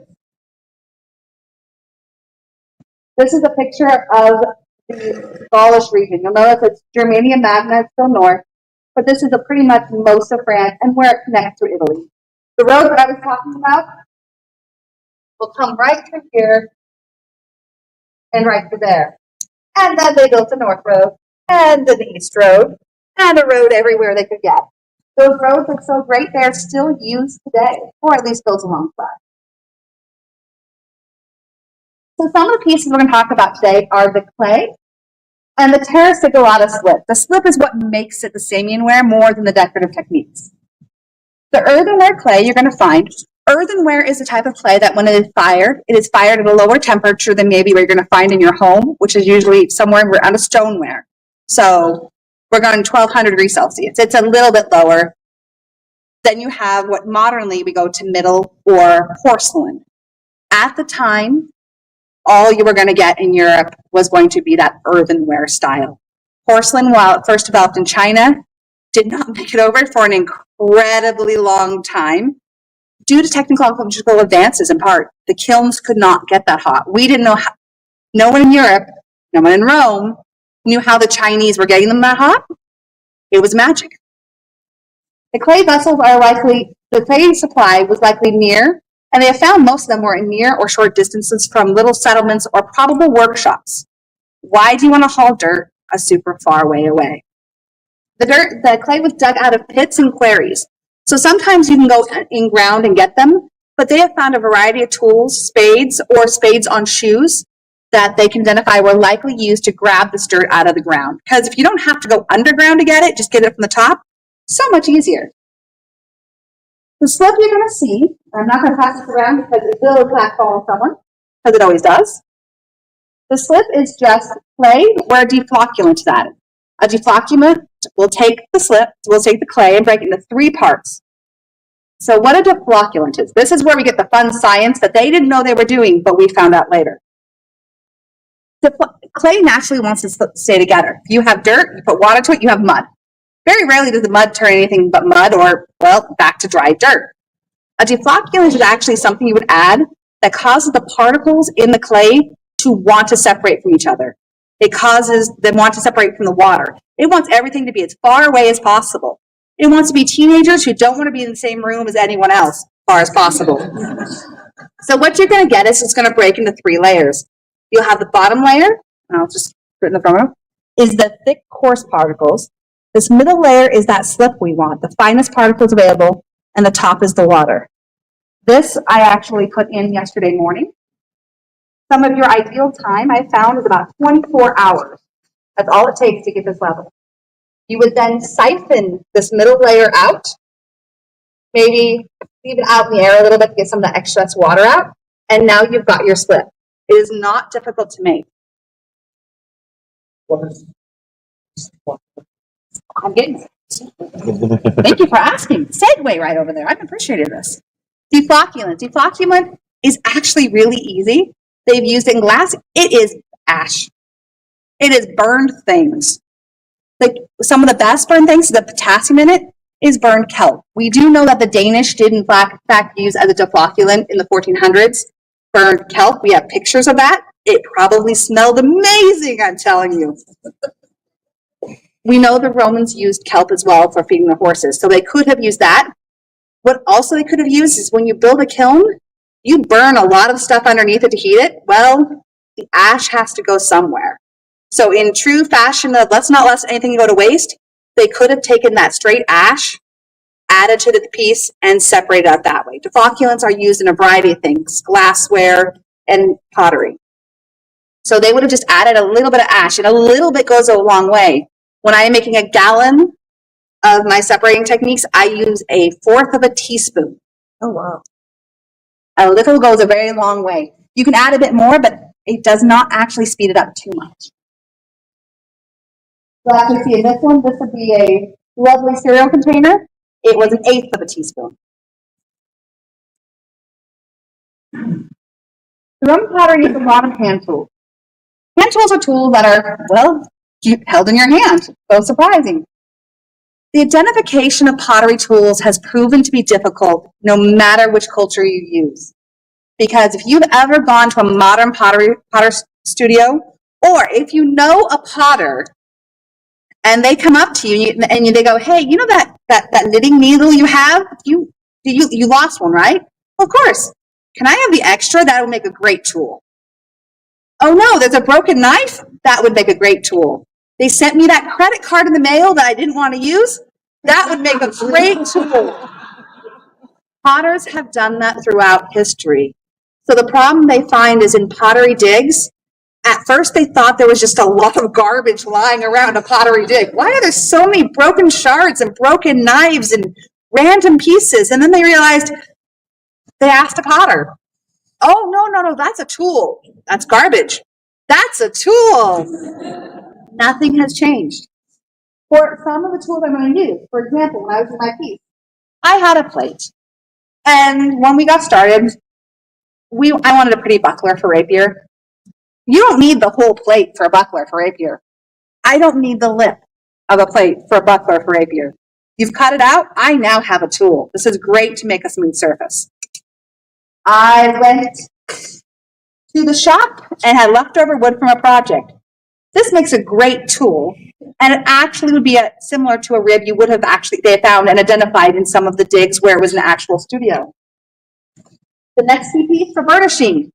This is a picture of the Gaulish region. You'll notice it's Germania Magna, it's still north. But this is pretty much most of France and where it connects to Italy. The road that I was talking about will come right through here and right through there. And then they built the North Road and the East Road and a road everywhere they could get. Those roads are so great, they're still used today, or at least built alongside. So some of the pieces we're going to talk about today are the clay and the terrasigillata slip. The slip is what makes it the Samian ware more than the decorative techniques. The earthenware clay you're going to find, earthenware is a type of clay that when it is fired at a lower temperature than maybe what you're going to find in your home, which is usually somewhere around a stoneware. So we're going 1200 degrees Celsius. It's a little bit lower. Then you have what modernly we go to middle or porcelain. At the time, all you were going to get in Europe was going to be that earthenware style. Porcelain, while it first developed in China, did not make it over for an incredibly long time due to technological advances in part. The kilns could not get that hot. We didn't know how, no one in Europe, no one in Rome knew how the Chinese were getting them that hot. It was magic. The clay vessels are likely, the clay supply was likely near, and they have found most of them were in near or short distances from little settlements or probable workshops. Why do you want to haul dirt a super far way away? The clay was dug out of pits and quarries. So sometimes you can go in ground and get them, but they have found a variety of tools, spades or spades on shoes that they can identify were likely used to grab this dirt out of the ground. Because if you don't have to go underground to get it, just get it from the top, so much easier. The slip you're going to see, I'm not going to pass this around because it will in fact fall on someone, because it always does. The slip is just clay where a deflocculant is added. A deflocculant will take the slip, will take the clay and break it into 3 parts. So what a deflocculant is, this is where we get the fun science that they didn't know they were doing, but we found out later. Clay naturally wants to stay together. If you have dirt, you put water to it, you have mud. Very rarely does the mud turn anything but mud or, well, back to dry dirt. A deflocculant is actually something you would add that causes the particles in the clay to want to separate from each other. It causes them want to separate from the water. It wants everything to be as far away as possible. It wants to be teenagers who don't want to be in the same room as anyone else, as far as possible. So what you're going to get is it's going to break into 3 layers. You'll have the bottom layer, and I'll just put it in the front row, is the thick, coarse particles. This middle layer is that slip we want, the finest particles available, and the top is the water. This I actually put in yesterday morning. Some of your ideal time I found is about 24 hours. That's all it takes to get this level. You would then siphon this middle layer out, maybe leave it out in the air a little bit to get some of the excess water out, and now you've got your slip. It is not difficult to make. I'm getting it. Thank you for asking. Segue right over there. I've appreciated this. Deflocculant. Deflocculant is actually really easy. They've used it in glass. It is ash. It is burned things. Like some of the best burned things, the potassium in it is burned kelp. We do know that the Danish did in fact use as a deflocculant in the 1400s, burned kelp. We have pictures of that. It probably smelled amazing, I'm telling you. We know the Romans used kelp as well for feeding the horses, so they could have used that. What also they could have used is when you build a kiln, you burn a lot of stuff underneath it to heat it. Well, the ash has to go somewhere. So in true fashion of let's not let anything go to waste, they could have taken that straight ash, added to the piece, and separated out that way. Deflocculants are used in a variety of things, glassware and pottery. So they would have just added a little bit of ash, and a little bit goes a long way. When I am making a gallon of my separating techniques, I use 1/4 teaspoon. Oh, wow. A little goes a very long way. You can add a bit more, but it does not actually speed it up too much. You'll actually see in this one, this would be a lovely cereal container. It was 1/8 teaspoon. The Roman pottery uses a lot of hand tools. Hand tools are tools that are, well, held in your hand. So surprising. The identification of pottery tools has proven to be difficult no matter which culture you use. Because if you've ever gone to a modern potter studio, or if you know a potter, and they come up to you and they go, hey, you know that knitting needle you have? You lost one, right? Well, of course. Can I have the extra? That would make a great tool. Oh no, there's a broken knife? That would make a great tool. They sent me that credit card in the mail that I didn't want to use? That would make a great tool. Potters have done that throughout history. So the problem they find is in pottery digs, at first they thought there was just a lot of garbage lying around a pottery dig. Why are there so many broken shards and broken knives and random pieces? And then they realized, they asked a potter, oh, no, that's a tool. That's garbage. That's a tool. Nothing has changed. For some of the tools I'm going to use, for example, when I was in my piece, I had a plate. And when we got started, I wanted a pretty buckler for Rapier. You don't need the whole plate for a buckler for Rapier. I don't need the lip of a plate for a buckler for Rapier. You've cut it out. I now have a tool. This is great to make a smooth surface. I went to the shop and had leftover wood from a project. This makes a great tool, and it actually would be similar to a rib you would have they found and identified in some of the digs where it was an actual studio. The next piece for burnishing.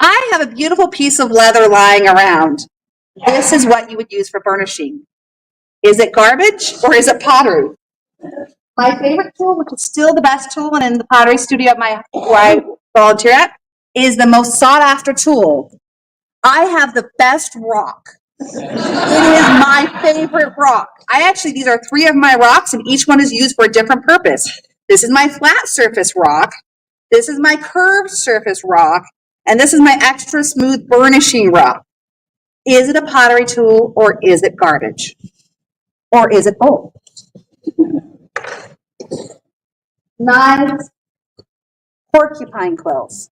I have a beautiful piece of leather lying around. This is what you would use for burnishing. Is it garbage or is it pottery? My favorite tool, which is still the best tool and in the pottery studio where I volunteer at, is the most sought after tool. I have the best rock. It is my favorite rock. These are 3 of my rocks, and each one is used for a different purpose. This is my flat surface rock. This is my curved surface rock. And this is my extra smooth burnishing rock. Is it a pottery tool or is it garbage? Or is it both? Knives, porcupine quills.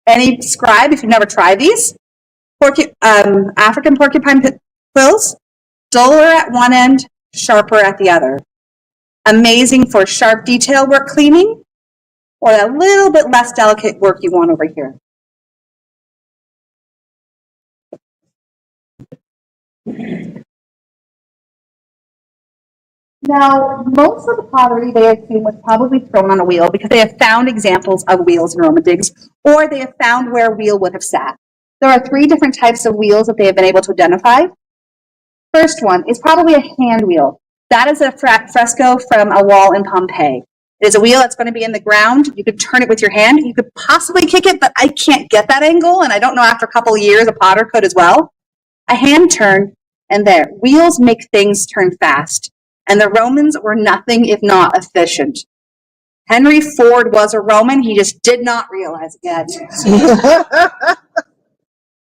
Any scribe, if you've never tried these? African porcupine quills, duller at one end, sharper at the other. Amazing for sharp detail work cleaning, or a little bit less delicate work you want over here. Now, most of the pottery they assume was probably thrown on a wheel because they have found examples of wheels in Roman digs, or they have found where a wheel would have sat. There are 3 different types of wheels that they have been able to identify. First one is probably a hand wheel. That is a fresco from a wall in Pompeii. It is a wheel that's going to be in the ground. You could turn it with your hand. You could possibly kick it, but I can't get that angle, and I don't know after a couple of years a potter could as well. A hand turn, and there. Wheels make things turn fast, and the Romans were nothing if not efficient. Henry Ford was a Roman. He just did not realize it yet.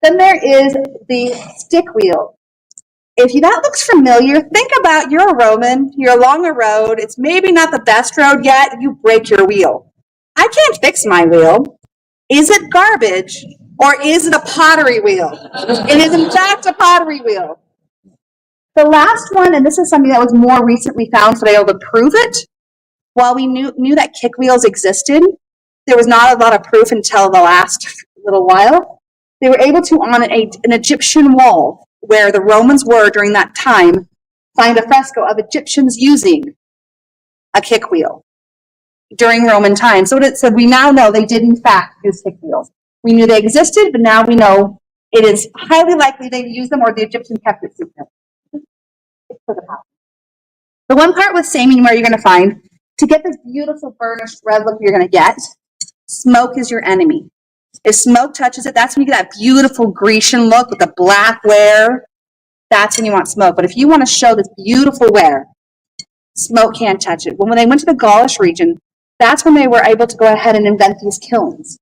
Then there is the stick wheel. If that looks familiar, think about you're a Roman, you're along a road, it's maybe not the best road yet, you break your wheel. I can't fix my wheel. Is it garbage or is it a pottery wheel? It is in fact a pottery wheel. The last one, and this is something that was more recently found, so they were able to prove it. While we knew that kick wheels existed, there was not a lot of proof until the last little while. They were able to, on an Egyptian wall, where the Romans were during that time, find a fresco of Egyptians using a kick wheel during Roman times. So we now know they did in fact use kick wheels. We knew they existed, but now we know it is highly likely they used them or the Egyptians kept it secret. The one part with saming where you're going to find, to get this beautiful burnished red look you're going to get, smoke is your enemy. If smoke touches it, that's when you get that beautiful Grecian look with the black wear. That's when you want smoke. But if you want to show this beautiful wear, smoke can't touch it. When they went to the Gaulish region, that's when they were able to go ahead and invent these kilns.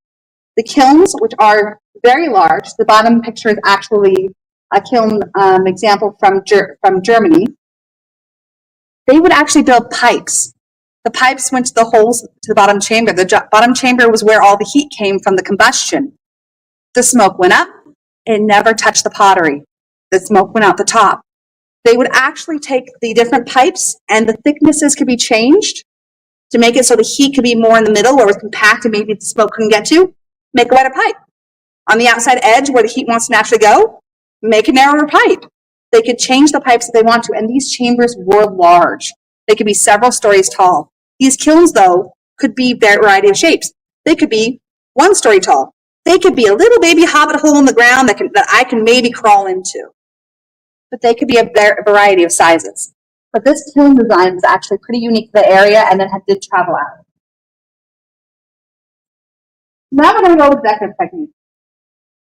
The kilns, which are very large, the bottom picture is actually a kiln example from Germany. They would actually build pipes. The pipes went to the holes to the bottom chamber. The bottom chamber was where all the heat came from the combustion. The smoke went up. It never touched the pottery. The smoke went out the top. They would actually take the different pipes and the thicknesses could be changed to make it so the heat could be more in the middle where it was compact and maybe the smoke couldn't get to. Make a wider pipe. On the outside edge where the heat wants to naturally go, make a narrower pipe. They could change the pipes if they want to, and these chambers were large. They could be several stories tall. These kilns, though, could be a variety of shapes. They could be 1 story tall. They could be a little baby hobbit hole in the ground that I can maybe crawl into. But they could be a variety of sizes. But this kiln design was actually pretty unique to the area and then did travel out. Now we're going to go with decorative techniques.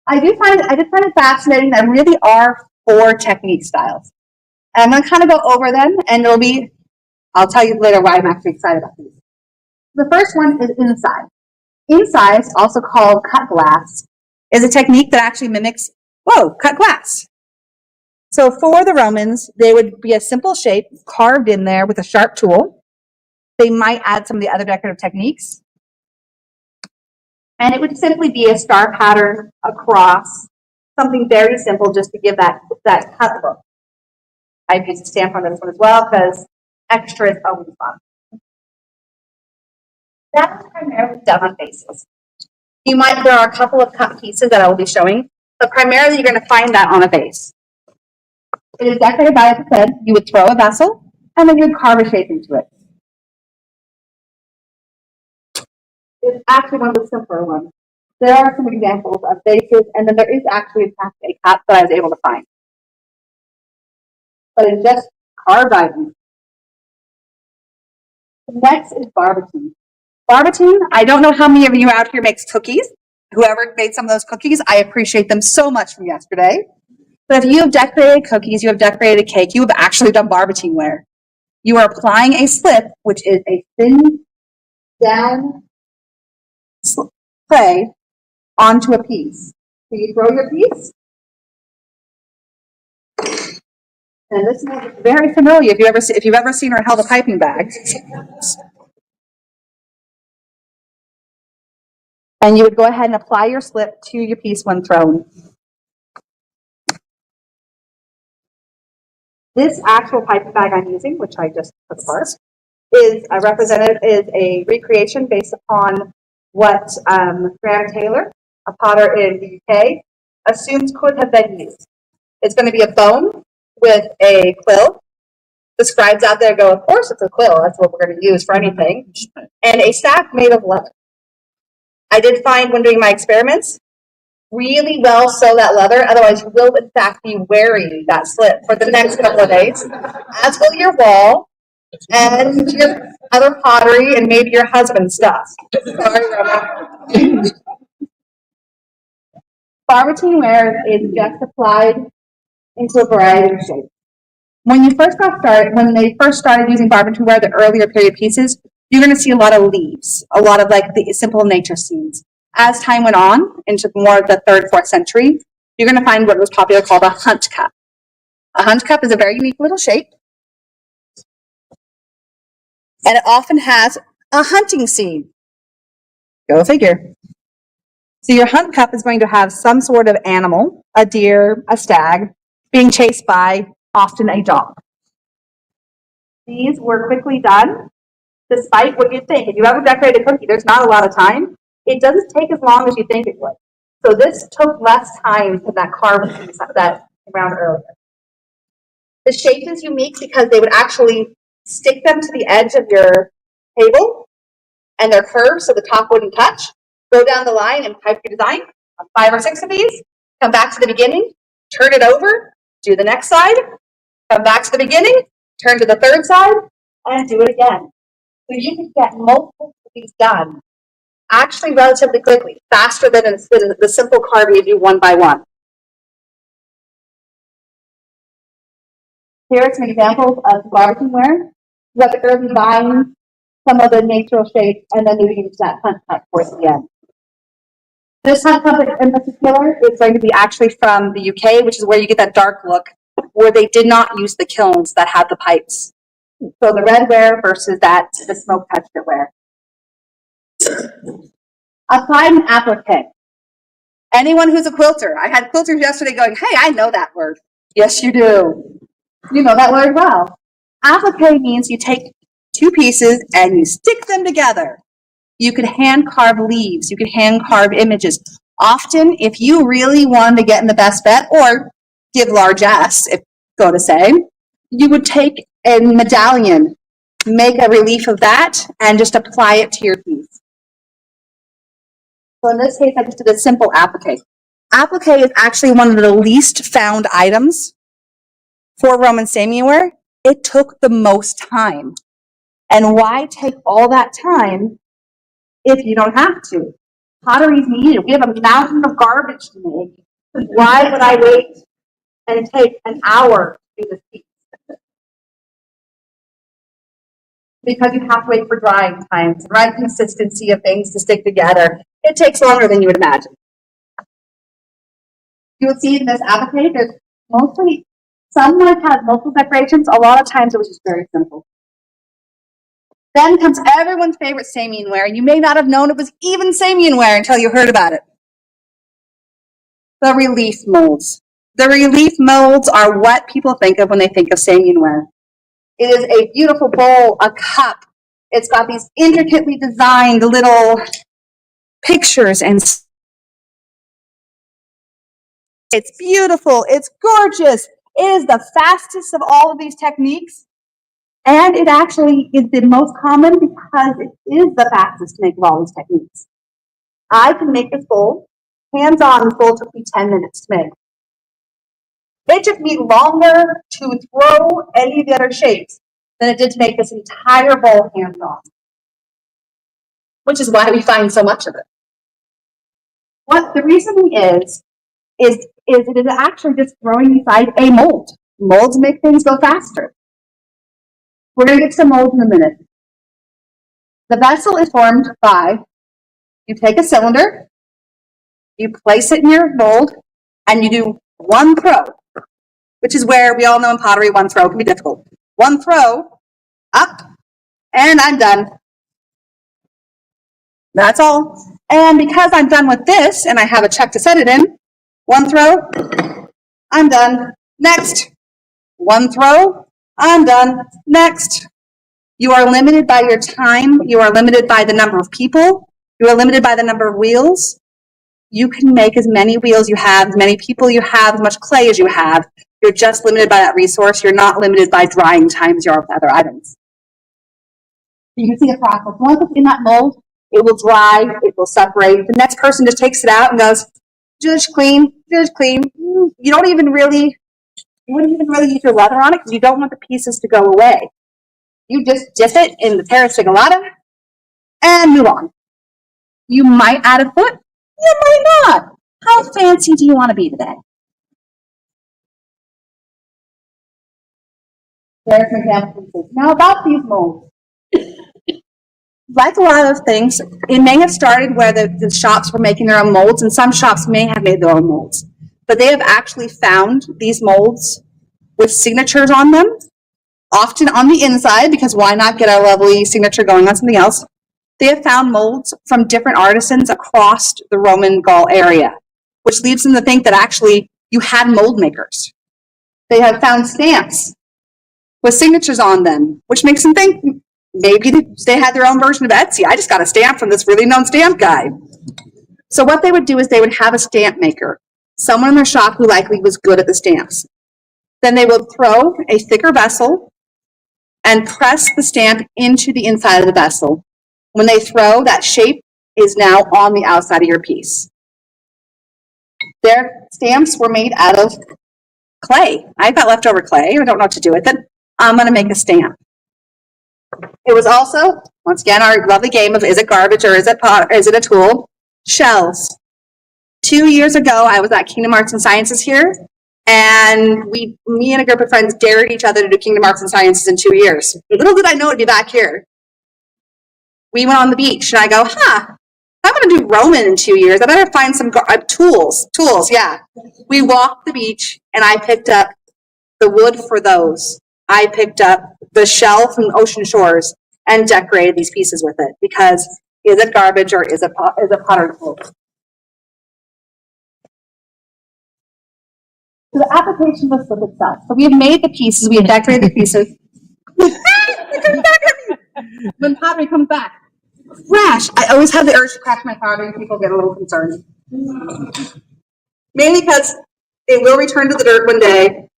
I did find it fascinating. There really are 4 technique styles. And I'm going to kind of go over them, and I'll tell you later why I'm actually excited about these. The first one is incise. Incise, also called cut glass, is a technique that actually mimics, cut glass. So for the Romans, they would be a simple shape carved in there with a sharp tool. They might add some of the other decorative techniques. And it would simply be a star pattern across, something very simple just to give that cut look. I've used a stamp on this one as well because extra is always fun. That's primarily done on faces. There are a couple of cut pieces that I will be showing, but primarily you're going to find that on a vase. It is decorated by, as I said, you would throw a vessel and then you would carve a shape into it. It's actually one of the simpler ones. There are some examples of vases, and then there is actually a cup that I was able to find. But it's just carved items. Next is barbotine. Barbotine, I don't know how many of you out here makes cookies. Whoever made some of those cookies, I appreciate them so much from yesterday. But if you have decorated cookies, you have decorated cake, you have actually done barbotine wear. You are applying a slip, which is a thin down clay onto a piece. So you throw your piece. And this is very familiar if you've ever seen or held a piping bag. And you would go ahead and apply your slip to your piece when thrown. This actual piping bag I'm using, which I just took apart, is a recreation based upon what Graham Taylor, a potter in the UK, assumes could have been used. It's going to be a bone with a quill. The scribes out there go, of course it's a quill, that's what we're going to use for anything. And a staff made of leather. I did find when doing my experiments, really well sew that leather, otherwise you will in fact be wearing that slip for the next couple of days, as will your wall and your other pottery and maybe your husband's stuff. Sorry, Roma. Barbotine wear is just applied into a variety of shapes. When they first started using barbotine wear, the earlier period pieces, you're going to see a lot of leaves, a lot of like the simple nature scenes. As time went on into more of the 3rd, 4th century, you're going to find what was popular called a hunt cup. A hunt cup is a very unique little shape. And it often has a hunting scene. Go figure. So your hunt cup is going to have some sort of animal, a deer, a stag, being chased by often a dog. These were quickly done, despite what you'd think. If you ever decorate a cookie, there's not a lot of time. It doesn't take as long as you think it would. So this took less time than that carved piece that came around earlier. The shape is unique because they would actually stick them to the edge of your table, and they're curved so the top wouldn't touch. Go down the line and type your design on 5 or 6 of these. Come back to the beginning, turn it over, do the next side, come back to the beginning, turn to the 3rd side, and do it again. So you can get multiple of these done actually relatively quickly, faster than the simple carving you do one by one. Here are some examples of barbotine wear. You have the early vines, some of the natural shapes, and then moving into that hunt cup towards the end. This hunt cup in particular is going to be actually from the UK, which is where you get that dark look, where they did not use the kilns that had the pipes. So the red ware versus the smoke touched it ware. Applied an applique. Anyone who's a quilter. I had quilters yesterday going, hey, I know that word. Yes, you do. You know that word well. Applique means you take 2 pieces and you stick them together. You could hand carve leaves. You could hand carve images. Often, if you really wanted to get in the best bet or give largesse, if go to say, you would take a medallion, make a relief of that, and just apply it to your piece. So in this case, I just did a simple applique. Applique is actually one of the least found items for Roman samuware. It took the most time. And why take all that time if you don't have to? Pottery's needed. We have a mountain of garbage to make. Why would I wait and take an hour to do this piece? Because you have to wait for drying times, right consistency of things to stick together. It takes longer than you would imagine. You will see in this applique, there's mostly, some might have multiple decorations. A lot of times it was just very simple. Then comes everyone's favorite Samianware, and you may not have known it was even Samianware until you heard about it. The relief molds. The relief molds are what people think of when they think of Samianware. It is a beautiful bowl, a cup. It's got these intricately designed little pictures, and it's beautiful. It's gorgeous. It is the fastest of all of these techniques. And it actually is the most common because it is the fastest to make of all these techniques. I can make this bowl. Hands-on, this bowl took me 10 minutes to make. It took me longer to throw any of the other shapes than it did to make this entire bowl hands-on, which is why we find so much of it. What the reason is it is actually just throwing inside a mold. Molds make things go faster. We're going to get to the mold in a minute. The vessel is formed by, you take a cylinder, you place it in your mold, and you do one throw, which is where we all know in pottery, one throw can be difficult. One throw, up, and I'm done. That's all. And because I'm done with this, and I have a chuck to set it in, one throw, I'm done. Next. One throw, I'm done. Next. You are limited by your time. You are limited by the number of people. You are limited by the number of wheels. You can make as many wheels you have, as many people you have, as much clay as you have. You're just limited by that resource. You're not limited by drying times you are with other items. You can see the process. Once it's in that mold, it will dry, it will separate. The next person just takes it out and goes, just clean, just clean. You wouldn't even really use your leather on it because you don't want the pieces to go away. You just dip it in the terra sigillata and move on. You might add a foot, you might not. How fancy do you want to be today? There's an example. Now about these molds. Like a lot of things, it may have started where the shops were making their own molds, and some shops may have made their own molds. But they have actually found these molds with signatures on them, often on the inside, because why not get a lovely signature going on something else? They have found molds from different artisans across the Roman Gaul area, which leads them to think that actually you had mold makers. They have found stamps with signatures on them, which makes them think maybe they had their own version of Etsy. I just got a stamp from this really known stamp guy. So what they would do is they would have a stamp maker, someone in their shop who likely was good at the stamps. Then they would throw a thicker vessel and press the stamp into the inside of the vessel. When they throw, that shape is now on the outside of your piece. Their stamps were made out of clay. I've got leftover clay. I don't know what to do with it. I'm going to make a stamp. It was also, once again, our lovely game of is it garbage or is it pot, or is it a tool? Shells. 2 years ago, I was at Kingdom Arts and Sciences here, and me and a group of friends dared each other to do Kingdom Arts and Sciences in 2 years. Little did I know it'd be back here. We went on the beach, and I go, I'm going to do Roman in 2 years. I better find some tools. Tools, yeah. We walked the beach, and I picked up the wood for those. I picked up the shell from Ocean Shores and decorated these pieces with it because is it garbage or is it pottery tool? So the application of the slip itself. So we have made the pieces, we have decorated the pieces. When pottery comes back, crash! I always have the urge to crash my pottery and people get a little concerned. Mainly because it will return to the dirt one day.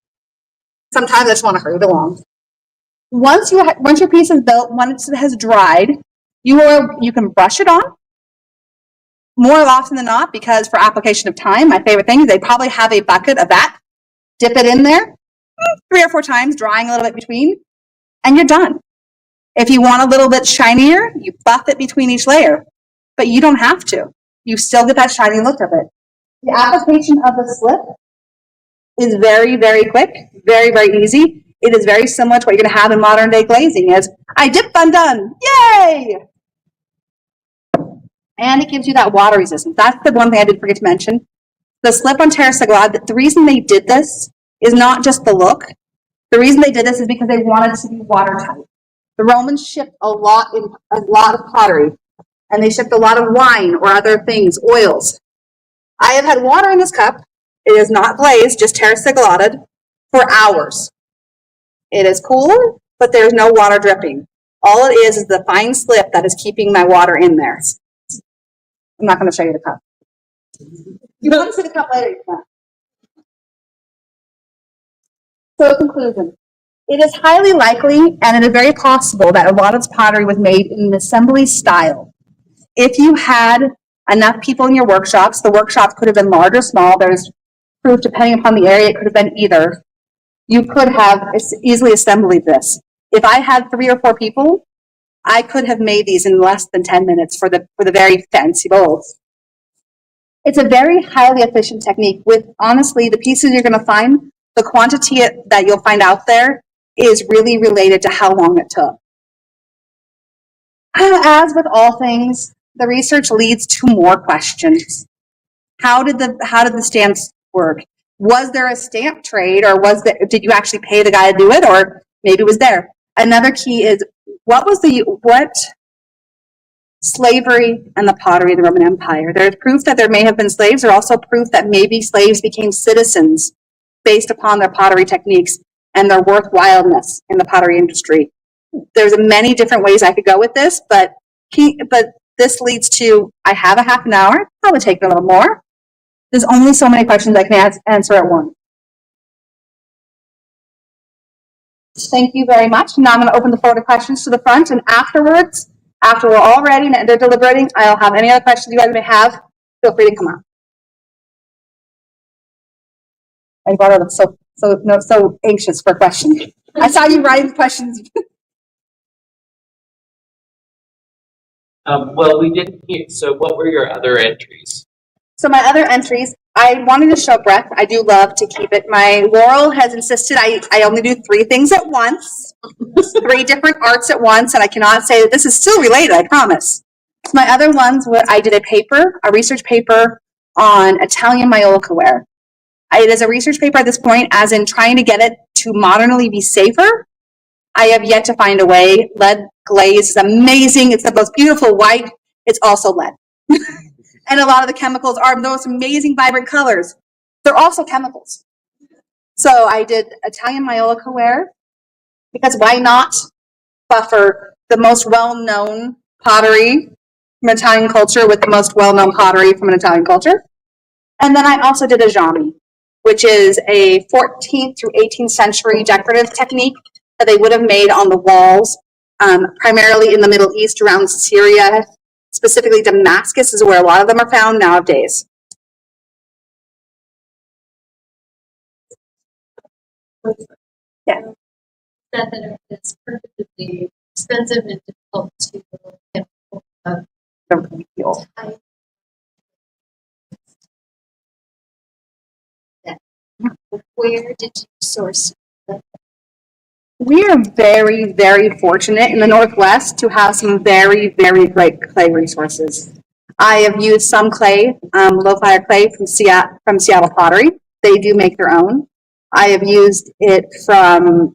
Sometimes I just want to hurry it along. Once your piece is built, once it has dried, you can brush it on. More often than not, because for application of time, my favorite thing is they probably have a bucket of that. Dip it in there 3 or 4 times, drying a little bit between, and you're done. If you want a little bit shinier, you buff it between each layer, but you don't have to. You still get that shiny look of it. The application of the slip is very, very quick, very, very easy. It is very similar to what you're going to have in modern day glazing is, I dip, I'm done. Yay! And it gives you that water resistance. That's the one thing I did forget to mention. The slip on terra sigillata, the reason they did this is not just the look. The reason they did this is because they wanted it to be watertight. The Romans shipped a lot of pottery, and they shipped a lot of wine or other things, oils. I have had water in this cup. It is not glazed, just terracotta for hours. It is cool, but there's no water dripping. All it is the fine slip that is keeping my water in there. I'm not going to show you the cup. You want to see the cup later, you can. So, in conclusion, it is highly likely and it is very possible that a lot of this pottery was made in an assembly style. If you had enough people in your workshops, the workshops could have been large or small. There's proof, depending upon the area, it could have been either. You could have easily assembled this. If I had 3 or 4 people, I could have made these in less than 10 minutes for the very fancy bowls. It's a very highly efficient technique with, honestly, the pieces you're going to find, the quantity that you'll find out there is really related to how long it took. As with all things, the research leads to more questions. How did the stamps work? Was there a stamp trade, or did you actually pay the guy to do it, or maybe it was there? Another key is what slavery and the pottery of the Roman Empire. There's proof that there may have been slaves. There's also proof that maybe slaves became citizens based upon their pottery techniques and their worthwhileness in the pottery industry. There's many different ways I could go with this, but this leads to, I have a half an hour, probably take a little more. There's only so many questions I can answer at once. Thank you very much. Now I'm going to open the floor to questions to the front, and afterwards, after we're all ready and they're deliberating, I'll have any other questions you guys may have. Feel free to come up. I brought up so anxious for questions. I saw you writing questions. Well, we didn't hear, so what were your other entries? So my other entries, I wanted to show breadth. I do love to keep it. My Laurel has insisted I only do 3 things at once, 3 different arts at once, and I cannot say that this is still related, I promise. So my other ones, I did a research paper on Italian Maiolica ware. It is a research paper at this point, as in trying to get it to modernly be safer. I have yet to find a way. Lead glaze is amazing. It's the most beautiful white. It's also lead. And a lot of the chemicals are those amazing, vibrant colors. They're also chemicals. So I did Italian Maiolica ware, because why not buffer the most well-known pottery from Italian culture with the most well-known pottery from an Italian culture? And then I also did a jami, which is a 14th through 18th century decorative technique that they would have made on the walls, primarily in the Middle East around Syria. Specifically, Damascus is where a lot of them are found nowadays. Yeah. That it's perfectly expensive and difficult to get hold of. Where did you source that? We are very, very fortunate in the Northwest to have some very, very great clay resources. I have used some clay, low fire clay from Seattle Pottery. They do make their own. I have used it from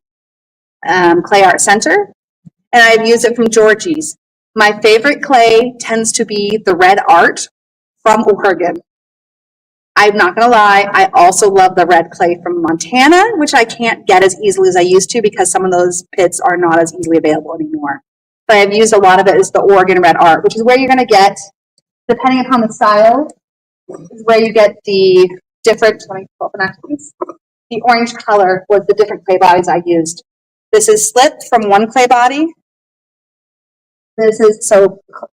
Clay Art Center, and I've used it from Georgie's. My favorite clay tends to be the red art from Oregon. I'm not going to lie, I also love the red clay from Montana, which I can't get as easily as I used to because some of those pits are not as easily available anymore. But I've used a lot of it as the Oregon red art, which is where you're going to get, depending upon the style, is where you get the different, the orange color was the different clay bodies I used. This is slipped from one clay body. This is,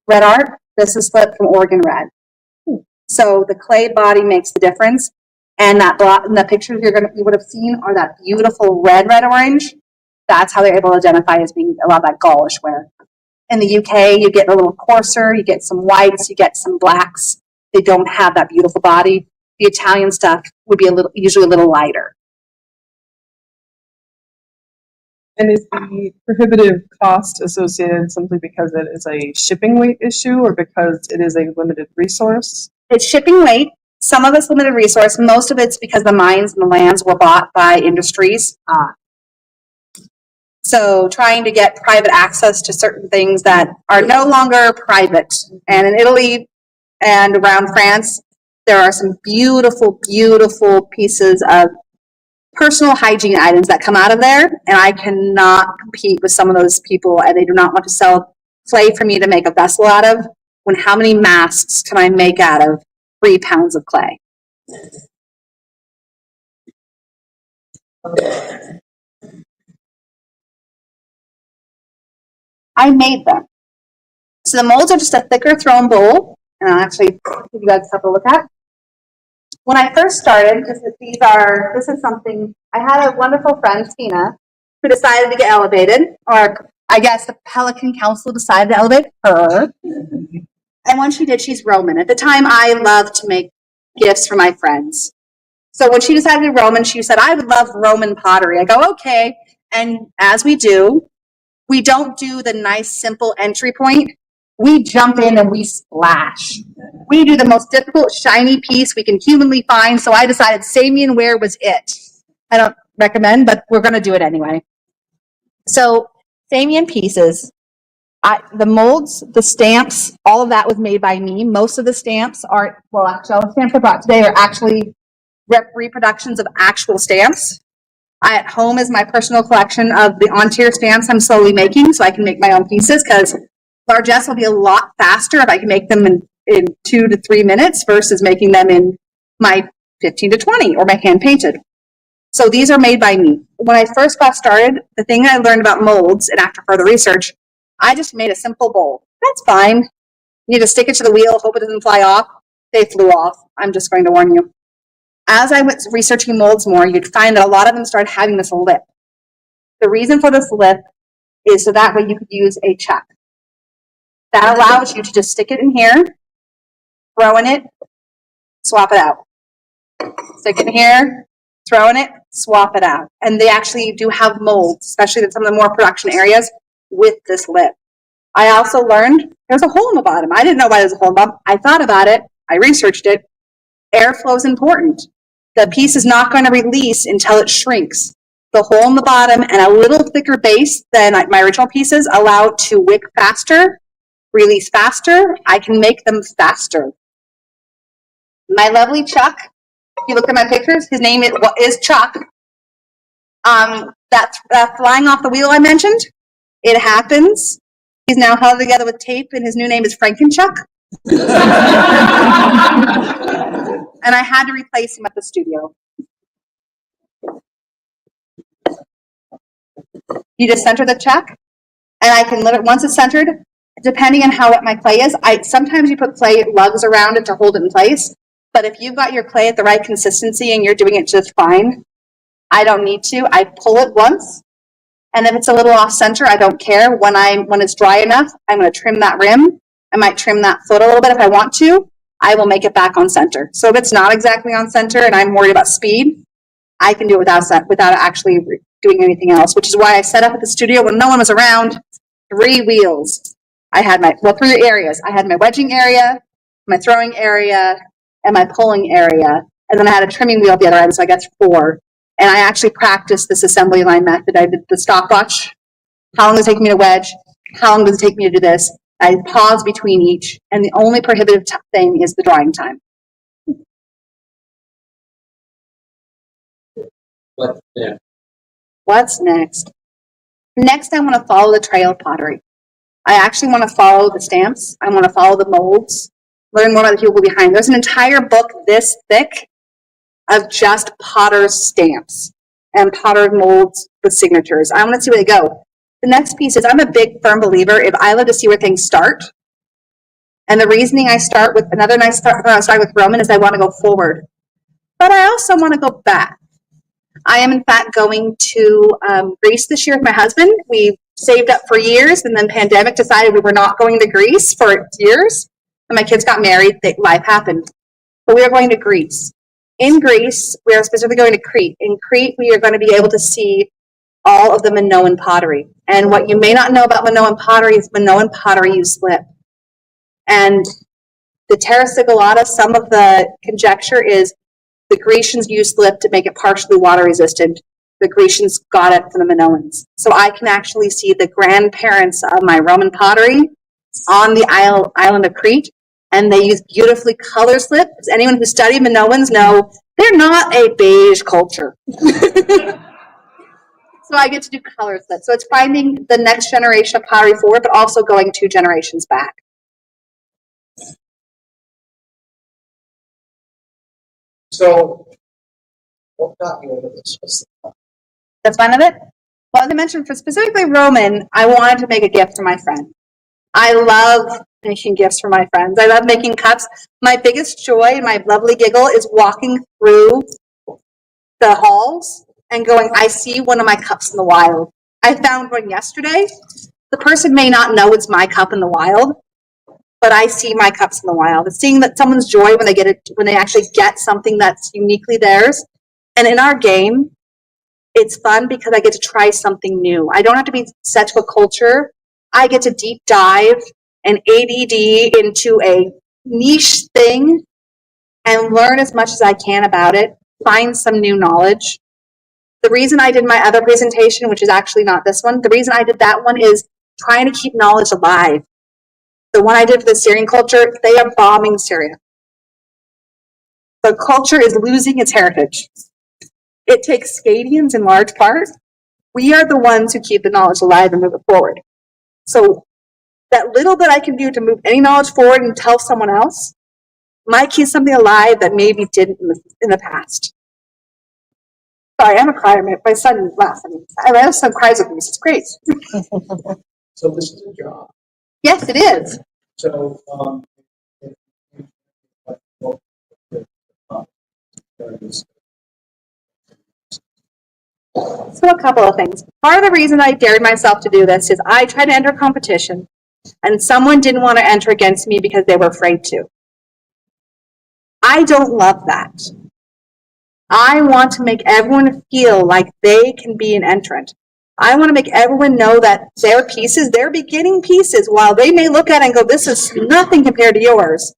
red art, this is slipped from Oregon red. So the clay body makes the difference, and that in the pictures you would have seen are that beautiful red orange. That's how they're able to identify as being a lot of that Gaulish ware. In the UK, you get a little coarser, you get some whites, you get some blacks. They don't have that beautiful body. The Italian stuff would be usually a little lighter. And is the prohibitive cost associated simply because it is a shipping weight issue or because it is a limited resource? It's shipping weight. Some of it's limited resource. Most of it's because the mines and the lands were bought by industries. So trying to get private access to certain things that are no longer private. And in Italy and around France, there are some beautiful, beautiful pieces of personal hygiene items that come out of there. And I cannot compete with some of those people, and they do not want to sell clay for me to make a vessel out of. When how many masks can I make out of 3 pounds of clay? I made them. So the molds are just a thicker thrown bowl, and I'll actually give you guys a look at. When I first started, this is something, I had a wonderful friend, Tina, who decided to get elevated, or I guess the Pelican Council decided to elevate her. And when she did, she's Roman. At the time, I loved to make gifts for my friends. So when she decided to be Roman, she said, I would love Roman pottery. I go, okay. And as we do, we don't do the nice, simple entry point. We jump in and we splash. We do the most difficult, shiny piece we can humanly find. So I decided Samian ware was it. I don't recommend, but we're going to do it anyway. So Samian pieces, the molds, the stamps, all of that was made by me. Most of the stamps are, well, actually, all the stamps I brought today are actually reproductions of actual stamps. At home is my personal collection of the on-tier stamps I'm slowly making, so I can make my own pieces, because largesse will be a lot faster if I can make them in 2 to 3 minutes versus making them in my 15 to 20 or my hand painted. So these are made by me. When I first got started, the thing I learned about molds, and after further research, I just made a simple bowl. That's fine. You need to stick it to the wheel, hope it doesn't fly off. They flew off. I'm just going to warn you. As I was researching molds more, you'd find that a lot of them started having this lip. The reason for this lip is so that way you could use a chuck. That allows you to just stick it in here, throw in it, swap it out. Stick it in here, throw in it, swap it out. And they actually do have molds, especially in some of the more production areas, with this lip. I also learned there's a hole in the bottom. I didn't know why there's a hole in the bottom. I thought about it. I researched it. Airflow is important. The piece is not going to release until it shrinks. The hole in the bottom and a little thicker base than my original pieces allow it to wick faster, release faster. I can make them faster. My lovely Chuck, if you look at my pictures, his name is Chuck. That flying off the wheel I mentioned, it happens. He's now held together with tape, and his new name is Frankenchuck. And I had to replace him at the studio. You just center the chuck, and I can once it's centered, depending on how wet my clay is, sometimes you put clay lugs around it to hold it in place. But if you've got your clay at the right consistency and you're doing it just fine, I don't need to. I pull it once, and if it's a little off center, I don't care. When it's dry enough, I'm going to trim that rim. I might trim that foot a little bit if I want to. I will make it back on center. So if it's not exactly on center and I'm worried about speed, I can do it without actually doing anything else, which is why I set up at the studio when no one was around, 3 wheels. I had 3 areas. I had my wedging area, my throwing area, and my pulling area. And then I had a trimming wheel at the other end, so I got 4. And I actually practiced this assembly line method. I did the stopwatch. How long does it take me to wedge? How long does it take me to do this? I pause between each, and the only prohibitive thing is the drying time. What's next? Next, I want to follow the trail of pottery. I actually want to follow the stamps. I want to follow the molds, learn more about the people behind. There's an entire book this thick of just potter's stamps and potter molds with signatures. I want to see where they go. The next piece is I'm a big, firm believer if I love to see where things start. And the reasoning I start with, another nice start with Roman is I want to go forward. But I also want to go back. I am, in fact, going to Greece this year with my husband. We saved up for years, and then pandemic decided we were not going to Greece for years. And my kids got married. Life happened. But we are going to Greece. In Greece, we are specifically going to Crete. In Crete, we are going to be able to see all of the Minoan pottery. And what you may not know about Minoan pottery is Minoan pottery use slip. And the terra sigillata, some of the conjecture is the Grecians used slip to make it partially water resistant. the Grecians got it from the Minoans. So I can actually see the grandparents of my Roman pottery on the island of Crete, and they use beautifully color slips. Anyone who studied Minoans know they're not a beige culture. So I get to do color slips. So it's finding the next generation of pottery forward, but also going 2 generations back. So, what got you into this? That's fine of it. Well, as I mentioned, for specifically Roman, I wanted to make a gift for my friend. I love making gifts for my friends. I love making cups. My biggest joy and my lovely giggle is walking through the halls and going, I see one of my cups in the wild. I found one yesterday. The person may not know it's my cup in the wild, but I see my cups in the wild. It's seeing that someone's joy when they get it, when they actually get something that's uniquely theirs. And in our game, it's fun because I get to try something new. I don't have to be set to a culture. I get to deep dive and ADD into a niche thing and learn as much as I can about it, find some new knowledge. The reason I did my other presentation, which is actually not this one, the reason I did that one is trying to keep knowledge alive. The one I did for the Syrian culture, they are bombing Syria. The culture is losing its heritage. It takes Scadians in large part. We are the ones who keep the knowledge alive and move it forward. So that little that I can do to move any knowledge forward and tell someone else might keep something alive that maybe didn't in the past. Sorry, I'm a crier. My son laughs at me. My other son cries with me. So it's great. So this is a job. Yes, it is. So, So a couple of things. Part of the reason I dared myself to do this is I tried to enter a competition and someone didn't want to enter against me because they were afraid to. I don't love that. I want to make everyone feel like they can be an entrant. I want to make everyone know that their pieces, their beginning pieces, while they may look at it and go, this is nothing compared to yours,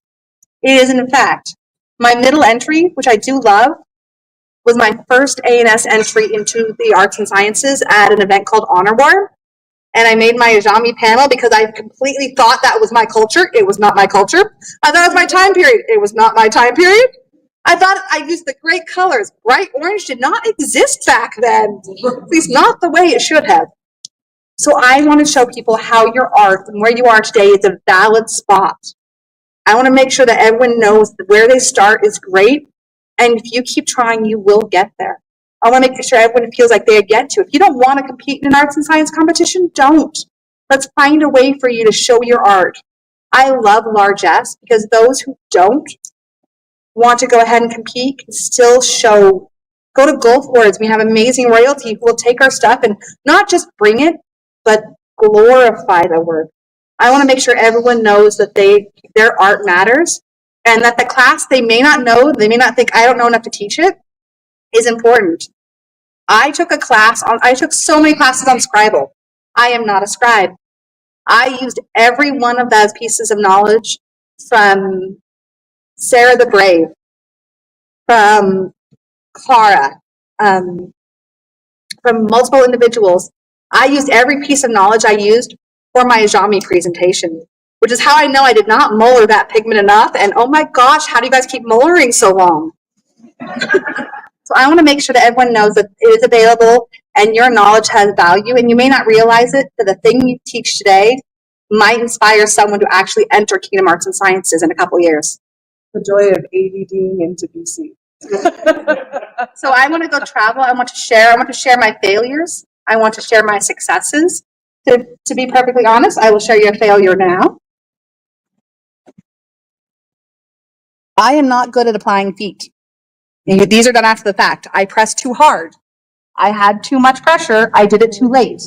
it is in fact. My middle entry, which I do love, was my first A&S entry into the arts and sciences at an event called Honor War. And I made my Ajami panel because I completely thought that was my culture. It was not my culture. I thought it was my time period. It was not my time period. I thought I used the great colors. Bright orange did not exist back then, at least not the way it should have. So I want to show people how your art and where you are today is a valid spot. I want to make sure that everyone knows that where they start is great, and if you keep trying, you will get there. I want to make sure everyone feels like they get to. If you don't want to compete in an arts and science competition, don't. Let's find a way for you to show your art. I love largesse because those who don't want to go ahead and compete can still show. Go to Gulf Wars. We have amazing royalty who will take our stuff and not just bring it, but glorify the work. I want to make sure everyone knows that their art matters and that the class they may not know, they may not think I don't know enough to teach it, is important. I took so many classes on Scribble. I am not a scribe. I used every one of those pieces of knowledge from Sarah the Brave, from Clara, from multiple individuals. I used every piece of knowledge I used for my Ajami presentation, which is how I know I did not molar that pigment enough. And oh my gosh, how do you guys keep molaring so long? So I want to make sure that everyone knows that it is available and your knowledge has value. And you may not realize it, but the thing you teach today might inspire someone to actually enter Kingdom Arts and Sciences in a couple years. The joy of ADDing into BC. So I want to go travel. I want to share my failures. I want to share my successes. To be perfectly honest, I will share your failure now. I am not good at applying feet. These are done after the fact. I pressed too hard. I had too much pressure. I did it too late.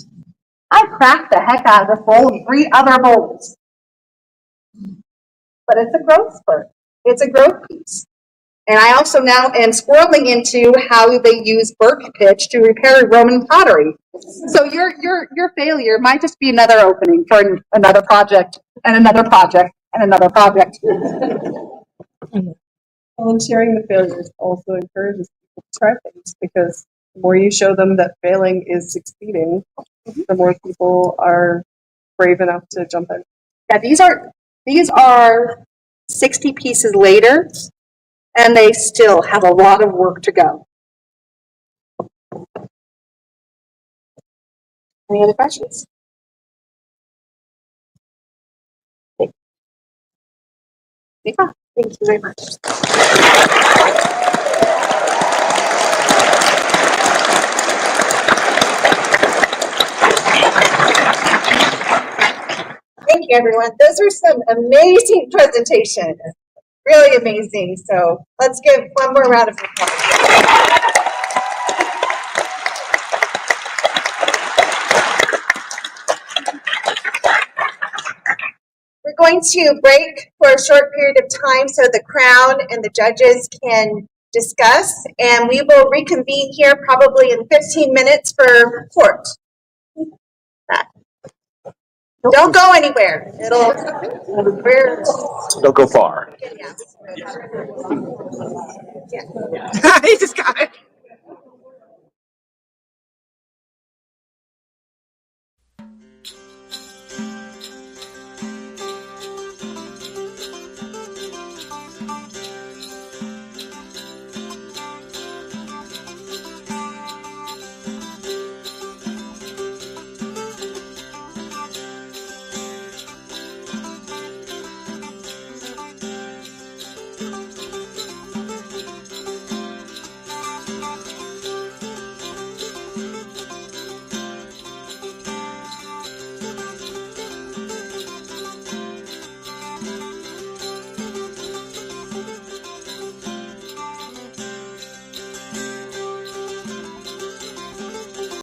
I cracked the heck out of this bowl and 3 other bowls. But it's a growth spurt. It's a growth piece. And I also now am swirling into how they use Burke pitch to repair Roman pottery. So your failure might just be another opening for another project and another project and another project. Volunteering the failures also encourages people to try things because The more you show them that failing is succeeding, the more people are brave enough to jump in. Yeah, these are 60 pieces later, and they still have a lot of work to go. Any other questions? Yeah, thank you very much. Thank you, everyone. Those were some amazing presentations. Really amazing. So let's give one more round of applause. We're going to break for a short period of time so the Crown and the judges can discuss, and we will reconvene here probably in 15 minutes for court. Don't go anywhere. Don't go far. Yeah. He just got it.